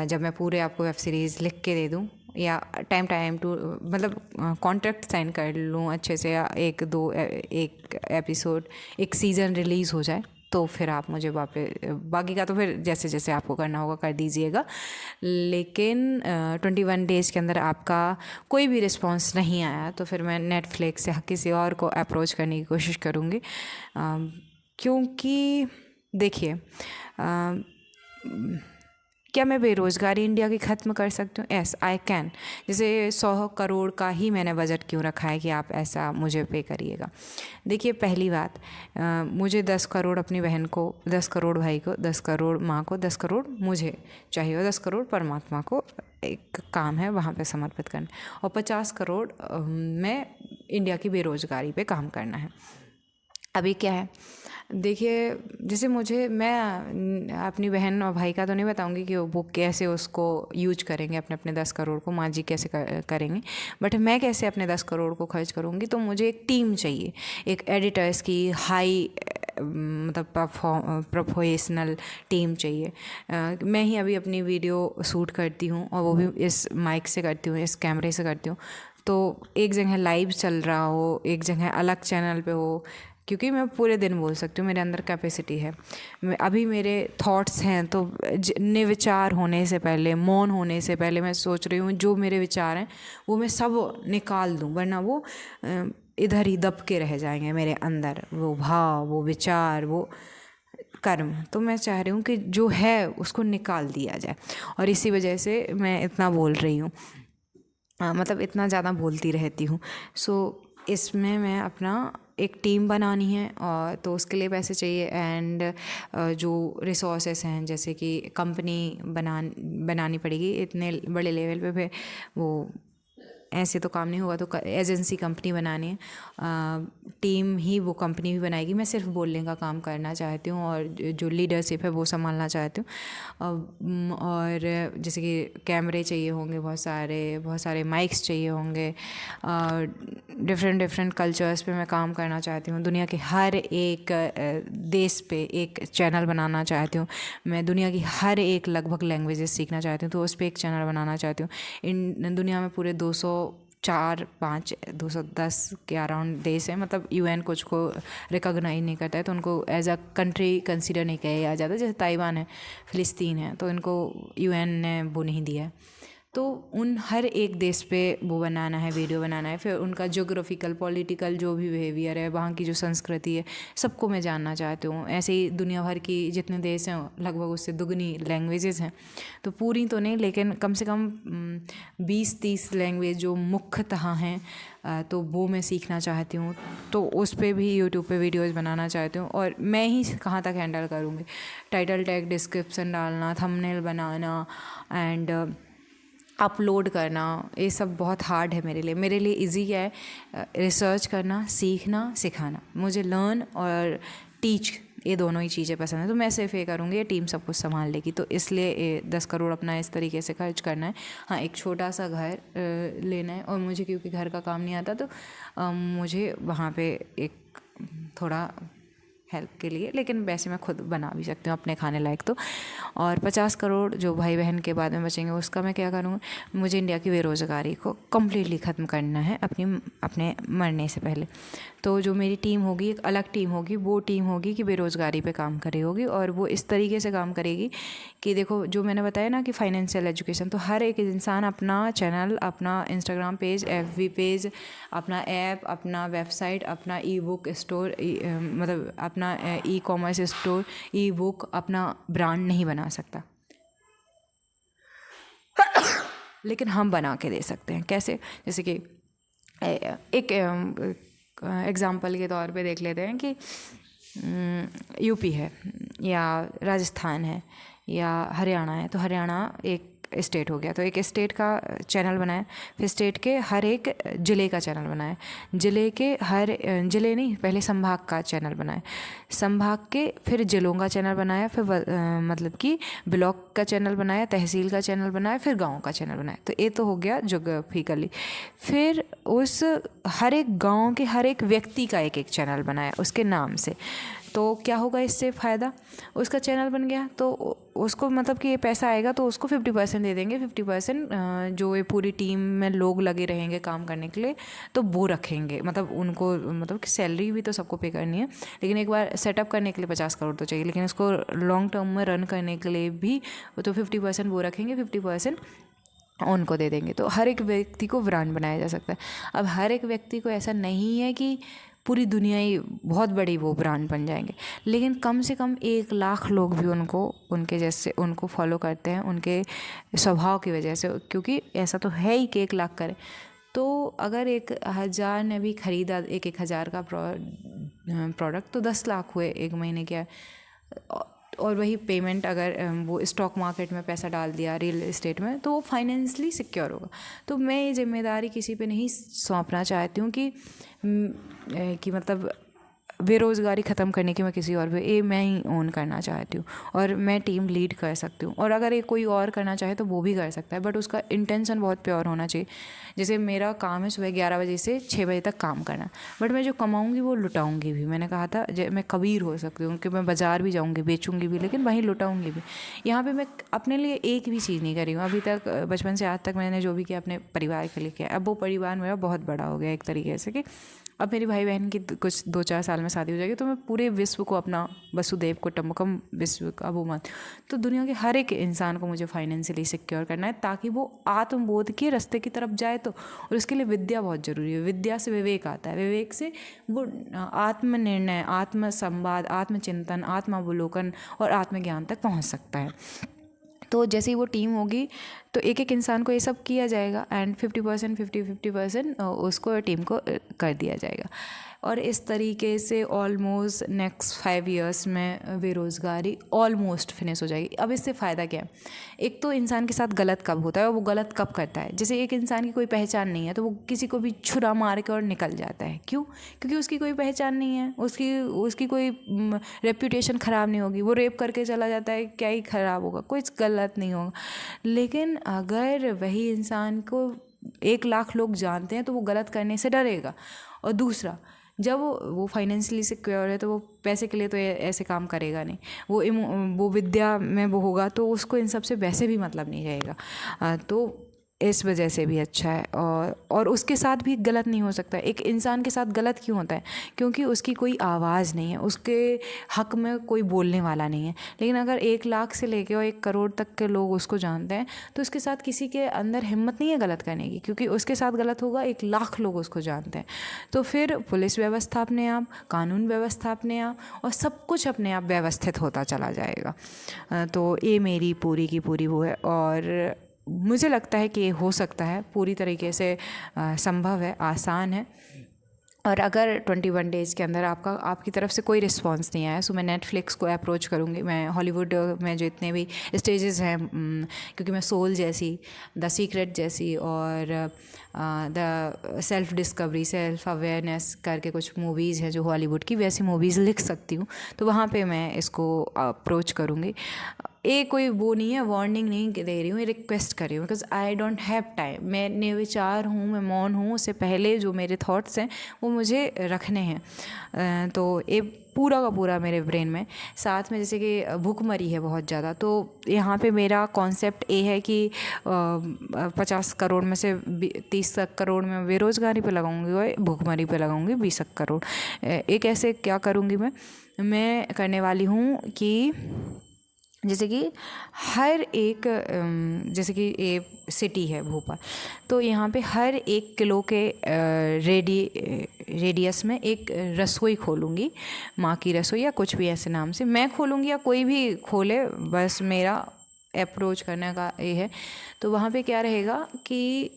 जब मैं पूरे आपको वेब सीरीज़ लिख के दे दूँ या टाइम टू मतलब कॉन्ट्रैक्ट साइन कर लूँ अच्छे से, या एक एपिसोड एक सीज़न रिलीज़ हो जाए, तो फिर आप मुझे बाकी का तो फिर जैसे जैसे आपको करना होगा कर दीजिएगा। लेकिन 21 डेज़ के अंदर आपका कोई भी रिस्पांस नहीं आया तो फिर मैं नेटफ्लिक्स या किसी और को अप्रोच करने की कोशिश करूँगी। क्योंकि देखिए, क्या मैं बेरोज़गारी इंडिया की ख़त्म कर सकती हूँ? Yes I can. जैसे 100 करोड़ का ही मैंने बजट क्यों रखा है कि आप ऐसा मुझे पे करिएगा। देखिए, पहली बात, मुझे 10 करोड़ अपनी बहन को, 10 करोड़ भाई को, 10 करोड़ माँ को, 10 करोड़ मुझे चाहिए और 10 करोड़ परमात्मा को एक काम है वहाँ पे समर्पित करना, और 50 करोड़ में इंडिया की बेरोज़गारी पे काम करना है। अभी क्या है, देखिए, जैसे मैं अपनी बहन और भाई का तो नहीं बताऊंगी कि वो कैसे उसको यूज करेंगे अपने 10 करोड़ को, माँ जी कैसे करेंगे, बट मैं कैसे अपने 10 करोड़ को खर्च करूँगी। तो मुझे एक टीम चाहिए, एक एडिटर्स की हाई मतलब प्रोफेशनल टीम चाहिए। मैं ही अभी अपनी वीडियो शूट करती हूँ और वो भी इस माइक से करती हूँ, इस कैमरे से करती हूँ। तो एक जगह लाइव चल रहा हो, एक जगह अलग चैनल पे हो, क्योंकि मैं पूरे दिन बोल सकती हूँ, मेरे अंदर कैपेसिटी है। अभी मेरे थॉट्स हैं, तो निर्विचार होने से पहले, मौन होने से पहले मैं सोच रही हूँ जो मेरे विचार हैं वो मैं सब निकाल दूँ, वरना वो इधर ही दब के रह जाएंगे मेरे अंदर, वो भाव, वो विचार, वो कर्म। तो मैं चाह रही हूँ कि जो है उसको निकाल दिया जाए, और इसी वजह से मैं इतना बोल रही हूँ, मतलब इतना ज़्यादा बोलती रहती हूँ। सो इसमें मैं अपना एक टीम बनानी है, और तो उसके लिए पैसे चाहिए, एंड जो रिसोर्सेस हैं, जैसे कि कंपनी बनानी पड़ेगी इतने बड़े लेवल पे। फिर वो ऐसे तो काम नहीं होगा, तो एजेंसी कंपनी बनानी है, टीम ही वो कंपनी भी बनाएगी। मैं सिर्फ बोलने का काम करना चाहती हूँ, और जो लीडरशिप है वो संभालना चाहती हूँ। और जैसे कि कैमरे चाहिए होंगे, बहुत सारे माइक्स चाहिए होंगे, डिफरेंट कल्चर्स पे मैं काम करना चाहती हूँ। दुनिया के हर एक देश पे एक चैनल बनाना चाहती हूँ। मैं दुनिया की हर एक लगभग लैंग्वेजेस सीखना चाहती हूँ, तो उस पर एक चैनल बनाना चाहती हूँ। इन दुनिया में पूरे 210 के अराउंड देश है, मतलब यूएन कुछ को रिकॉग्नाइज नहीं करता है, तो उनको एज अ कंट्री कंसीडर नहीं किया जाता। जैसे ताइवान है, फ़िलिस्तीन है, तो इनको यूएन ने वो नहीं दिया है। तो उन हर एक देश पे वो बनाना है, वीडियो बनाना है। फिर उनका ज्योग्राफिकल, पॉलिटिकल जो भी बिहेवियर है, वहाँ की जो संस्कृति है, सबको मैं जानना चाहती हूँ। ऐसे ही दुनिया भर की जितने देश हैं, लगभग उससे दुगनी लैंग्वेजेस हैं। तो पूरी तो नहीं, लेकिन कम से कम 20-30 लैंग्वेज जो मुख्यतः हैं, तो वो मैं सीखना चाहती हूँ। तो उस पर भी यूट्यूब पे वीडियोज़ बनाना चाहती हूँ, और मैं ही कहाँ तक हैंडल करूँगी। टाइटल टैग, डिस्क्रिप्शन डालना, थंबनेल बनाना एंड अपलोड करना, ये सब बहुत हार्ड है मेरे लिए इजी क्या है? रिसर्च करना, सीखना, सिखाना। मुझे लर्न और टीच, ये दोनों ही चीज़ें पसंद है। तो मैं सिर्फ ये करूँगी, ये टीम सब कुछ संभाल लेगी। तो इसलिए 10 करोड़ अपना इस तरीके से खर्च करना है। हाँ, एक छोटा सा घर लेना है, और मुझे क्योंकि घर का काम नहीं आता, तो मुझे वहाँ पे एक थोड़ा हेल्प के लिए, लेकिन वैसे मैं खुद बना भी सकती हूँ अपने खाने लायक तो। और 50 करोड़ जो भाई बहन के बाद में बचेंगे उसका मैं क्या करूँगी, मुझे इंडिया की बेरोज़गारी को कम्प्लीटली ख़त्म करना है अपने मरने से पहले। तो जो मेरी टीम होगी, एक अलग टीम होगी, वो टीम होगी कि बेरोज़गारी पे काम करे होगी, और वो इस तरीके से काम करेगी कि देखो जो मैंने बताया ना कि फाइनेंशियल एजुकेशन, तो हर एक इंसान अपना चैनल, अपना इंस्टाग्राम पेज, FB पेज, अपना ऐप, अपना वेबसाइट, अपना ई बुक स्टोर, मतलब अपना ई-कॉमर्स स्टोर, ई बुक, अपना ब्रांड नहीं बना सकता, लेकिन हम बना के दे सकते हैं। कैसे? जैसे कि एक एग्ज़ाम्पल के तौर पे देख लेते हैं कि यूपी है या राजस्थान है या हरियाणा है, तो हरियाणा एक स्टेट हो गया, तो एक स्टेट का चैनल बनाया, फिर स्टेट के हर एक ज़िले का चैनल बनाया, ज़िले नहीं, पहले संभाग का चैनल बनाया, संभाग के फिर ज़िलों का चैनल बनाया, फिर मतलब कि ब्लॉक का चैनल बनाया, तहसील का चैनल बनाया, फिर गांव का चैनल बनाया। तो ये तो हो गया ज्योग्राफिकली। फिर उस हर एक गांव के हर एक व्यक्ति का एक एक चैनल बनाया उसके नाम से। तो क्या होगा इससे फ़ायदा? उसका चैनल बन गया तो उसको मतलब कि ये पैसा आएगा तो उसको 50% दे देंगे, 50% जो ये पूरी टीम में लोग लगे रहेंगे काम करने के लिए तो वो रखेंगे, मतलब उनको मतलब कि सैलरी भी तो सबको पे करनी है, लेकिन एक बार सेटअप करने के लिए 50 करोड़ तो चाहिए, लेकिन इसको लॉन्ग टर्म में रन करने के लिए भी तो 50% वो रखेंगे, 50% उनको दे देंगे। तो हर एक व्यक्ति को ब्रांड बनाया जा सकता है। अब हर एक व्यक्ति को ऐसा नहीं है कि पूरी दुनिया ही बहुत बड़ी वो ब्रांड बन जाएंगे, लेकिन कम से कम 1 लाख लोग भी उनके जैसे उनको फॉलो करते हैं उनके स्वभाव की वजह से, क्योंकि ऐसा तो है ही कि 1 लाख करें। तो अगर 1,000 ने भी ख़रीदा 1,000 का प्रोडक्ट तो 10 लाख हुए एक महीने के। और वही पेमेंट अगर वो स्टॉक मार्केट में पैसा डाल दिया, रियल एस्टेट में, तो वो फाइनेंशियली सिक्योर होगा। तो मैं ये जिम्मेदारी किसी पे नहीं सौंपना चाहती हूँ कि मतलब बेरोज़गारी ख़त्म करने की मैं किसी और पे, ये मैं ही ओन करना चाहती हूँ और मैं टीम लीड कर सकती हूँ। और अगर ये कोई और करना चाहे तो वो भी कर सकता है, बट उसका इंटेंशन बहुत प्योर होना चाहिए। जैसे मेरा काम है सुबह 11 बजे से 6 बजे तक काम करना, बट मैं जो कमाऊँगी वो लुटाऊँगी भी। मैंने कहा था मैं कबीर हो सकती हूँ कि मैं बाज़ार भी जाऊँगी, बेचूँगी भी, लेकिन वहीं लुटाऊँगी भी। यहाँ पर मैं अपने लिए एक भी चीज़ नहीं करी हूँ अभी तक, बचपन से आज तक मैंने जो भी किया अपने परिवार के लिए किया। अब वो परिवार मेरा बहुत बड़ा हो गया एक तरीके से कि अब मेरी भाई बहन की कुछ 2-4 साल में शादी हो जाएगी तो मैं पूरे विश्व को अपना वसुदेव कुटुंबकम विश्व का वो मान, तो दुनिया के हर एक इंसान को मुझे फाइनेंशियली सिक्योर करना है ताकि वो आत्मबोध के रास्ते की तरफ जाए। तो और उसके लिए विद्या बहुत ज़रूरी है। विद्या से विवेक आता है, विवेक से वो आत्मनिर्णय, आत्मसंवाद, आत्मचिंतन, आत्मावलोकन और आत्मज्ञान तक पहुँच सकता है। तो जैसे ही वो टीम होगी तो एक एक इंसान को ये सब किया जाएगा एंड 50% उसको टीम को कर दिया जाएगा। और इस तरीके से ऑलमोस्ट नेक्स्ट 5 इयर्स में बेरोज़गारी ऑलमोस्ट फिनिश हो जाएगी। अब इससे फ़ायदा क्या है? एक तो इंसान के साथ गलत कब होता है और वो गलत कब करता है। जैसे एक इंसान की कोई पहचान नहीं है तो वो किसी को भी छुरा मार के और निकल जाता है। क्यों? क्योंकि उसकी कोई पहचान नहीं है, उसकी कोई रेप्यूटेशन ख़राब नहीं होगी, वो रेप करके चला जाता है, क्या ही ख़राब होगा, कुछ गलत नहीं होगा। लेकिन अगर वही इंसान को 1 लाख लोग जानते हैं तो वो गलत करने से डरेगा। और दूसरा, जब वो फाइनेंशियली सिक्योर है तो वो पैसे के लिए तो ऐसे काम करेगा नहीं, वो विद्या में वो होगा तो उसको इन सब से वैसे भी मतलब नहीं रहेगा। तो इस वजह से भी अच्छा है। और उसके साथ भी गलत नहीं हो सकता। एक इंसान के साथ गलत क्यों होता है? क्योंकि उसकी कोई आवाज़ नहीं है, उसके हक में कोई बोलने वाला नहीं है। लेकिन अगर 1 लाख से लेकर और 1 करोड़ तक के लोग उसको जानते हैं तो उसके साथ किसी के अंदर हिम्मत नहीं है गलत करने की, क्योंकि उसके साथ गलत होगा, 1 लाख लोग उसको जानते हैं। तो फिर पुलिस व्यवस्था अपने आप, कानून व्यवस्था अपने आप और सब कुछ अपने आप व्यवस्थित होता चला जाएगा। तो ये मेरी पूरी की पूरी वो है और मुझे लगता है कि ये हो सकता है, पूरी तरीके से संभव है, आसान है। और अगर 21 डेज़ के अंदर आपकी तरफ से कोई रिस्पांस नहीं आया तो मैं नेटफ्लिक्स को अप्रोच करूँगी। मैं हॉलीवुड में जो इतने भी स्टेजेस हैं, क्योंकि मैं सोल जैसी, द सीक्रेट जैसी और the self discovery, self awareness करके कुछ मूवीज़ हैं जो हॉलीवुड की, वैसी मूवीज़ लिख सकती हूँ। तो वहाँ पे मैं इसको अप्रोच करूँगी। ये कोई वो नहीं है, वार्निंग नहीं दे रही हूँ, रिक्वेस्ट कर रही हूँ, because I don't have time. मैं निर्विचार हूँ, मैं मौन हूँ, उससे पहले जो मेरे थॉट्स हैं वो मुझे रखने हैं। तो ये पूरा का पूरा मेरे ब्रेन में, साथ में जैसे कि भूखमरी है बहुत ज़्यादा, तो यहाँ पे मेरा कॉन्सेप्ट ये है कि 50 करोड़ में से 30 करोड़ में बेरोज़गारी पे लगाऊंगी और भूखमरी पे लगाऊंगी 20 करोड़। एक ऐसे क्या करूँगी मैं करने वाली हूँ कि जैसे कि हर एक जैसे कि ये सिटी है भोपाल, तो यहाँ पे हर 1 किलो के रेडियस में एक रसोई खोलूँगी, माँ की रसोई या कुछ भी ऐसे नाम से मैं खोलूँगी, या कोई भी खोले, बस मेरा अप्रोच करने का ये है। तो वहाँ पे क्या रहेगा कि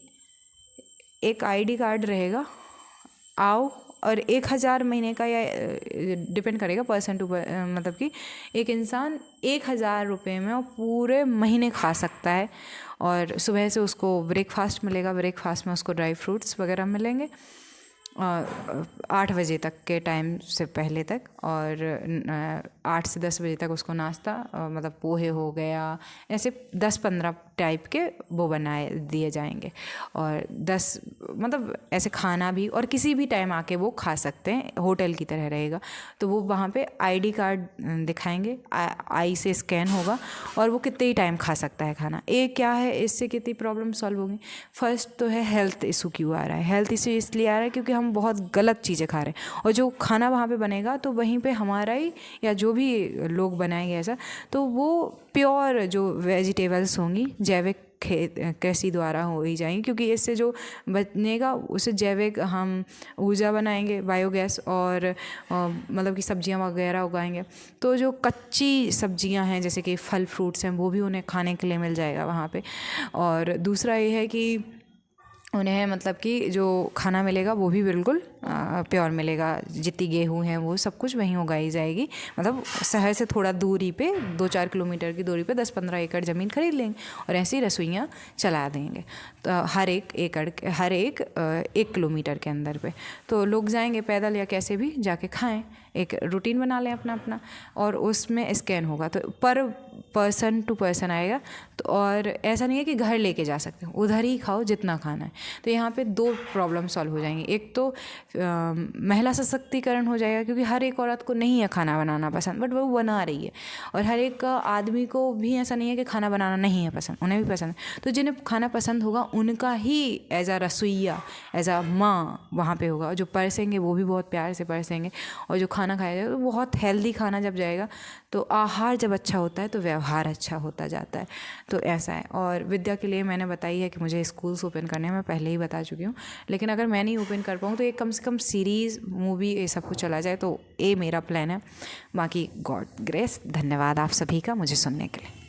एक आईडी कार्ड रहेगा, आओ, और 1000 महीने का, या डिपेंड करेगा पर्सन टू मतलब कि एक इंसान 1000 रुपये में वो पूरे महीने खा सकता है। और सुबह से उसको ब्रेकफास्ट मिलेगा, ब्रेकफास्ट में उसको ड्राई फ्रूट्स वगैरह मिलेंगे 8 बजे तक के टाइम से पहले तक, और 8 से 10 बजे तक उसको नाश्ता, मतलब पोहे हो गया, ऐसे 10-15 टाइप के वो बनाए दिए जाएंगे, और 10 मतलब ऐसे खाना भी, और किसी भी टाइम आके वो खा सकते हैं, होटल की तरह रहेगा। तो वो वहाँ पे आईडी कार्ड दिखाएंगे, आई से स्कैन होगा, और वो कितने ही टाइम खा सकता है खाना। एक क्या है, इससे कितनी प्रॉब्लम सॉल्व होगी। फर्स्ट तो है हेल्थ इशू क्यों आ रहा है। हेल्थ इशू इसलिए आ रहा है क्योंकि हम बहुत गलत चीज़ें खा रहे हैं, और जो खाना वहाँ पे बनेगा तो वहीं पे हमारा ही या जो भी लोग बनाएंगे ऐसा, तो वो प्योर जो वेजिटेबल्स होंगी जैविक कृषि द्वारा हो ही जाएंगी, क्योंकि इससे जो बनेगा उससे जैविक हम ऊर्जा बनाएंगे, बायोगैस, और मतलब कि सब्जियां वगैरह उगाएंगे। तो जो कच्ची सब्जियां हैं जैसे कि फल फ्रूट्स हैं वो भी उन्हें खाने के लिए मिल जाएगा वहाँ पे। और दूसरा ये है कि उन्हें मतलब कि जो खाना मिलेगा वो भी बिल्कुल प्योर मिलेगा, जितनी गेहूँ है वो सब कुछ वहीं उगाई जाएगी। मतलब शहर से थोड़ा दूरी पे 2-4 किलोमीटर की दूरी पे 10-15 एकड़ ज़मीन खरीद लेंगे और ऐसी रसोइयाँ चला देंगे, तो हर एक एकड़, हर एक 1 किलोमीटर के अंदर पे। तो लोग जाएंगे पैदल या कैसे भी जाके खाएं, एक रूटीन बना लें अपना अपना, और उसमें स्कैन होगा तो पर पर्सन टू पर्सन आएगा। तो और ऐसा नहीं है कि घर लेके जा सकते हो, उधर ही खाओ जितना खाना है। तो यहाँ पे 2 प्रॉब्लम सॉल्व हो जाएंगी। एक तो महिला सशक्तिकरण हो जाएगा, क्योंकि हर एक औरत को नहीं है खाना बनाना पसंद, बट वो बना रही है, और हर एक आदमी को भी ऐसा नहीं है कि खाना बनाना नहीं है पसंद, उन्हें भी पसंद है। तो जिन्हें खाना पसंद होगा उनका ही एज आ रसोइया, एज आ माँ वहाँ पे होगा, और जो परसेंगे वो भी बहुत प्यार से परसेंगे, और जो खाना खाया जाएगा तो बहुत हेल्दी खाना जब जाएगा, तो आहार जब अच्छा होता है तो व्यवहार अच्छा होता जाता है। तो ऐसा है। और विद्या के लिए मैंने बताई है कि मुझे स्कूल्स ओपन करने हैं, मैं पहले ही बता चुकी हूँ, लेकिन अगर मैं नहीं ओपन कर पाऊँ तो एक कम से कम सीरीज़, मूवी, ये सब कुछ चला जाए, तो ये मेरा प्लान है। बाकी गॉड ग्रेस, धन्यवाद आप सभी का मुझे सुनने के लिए।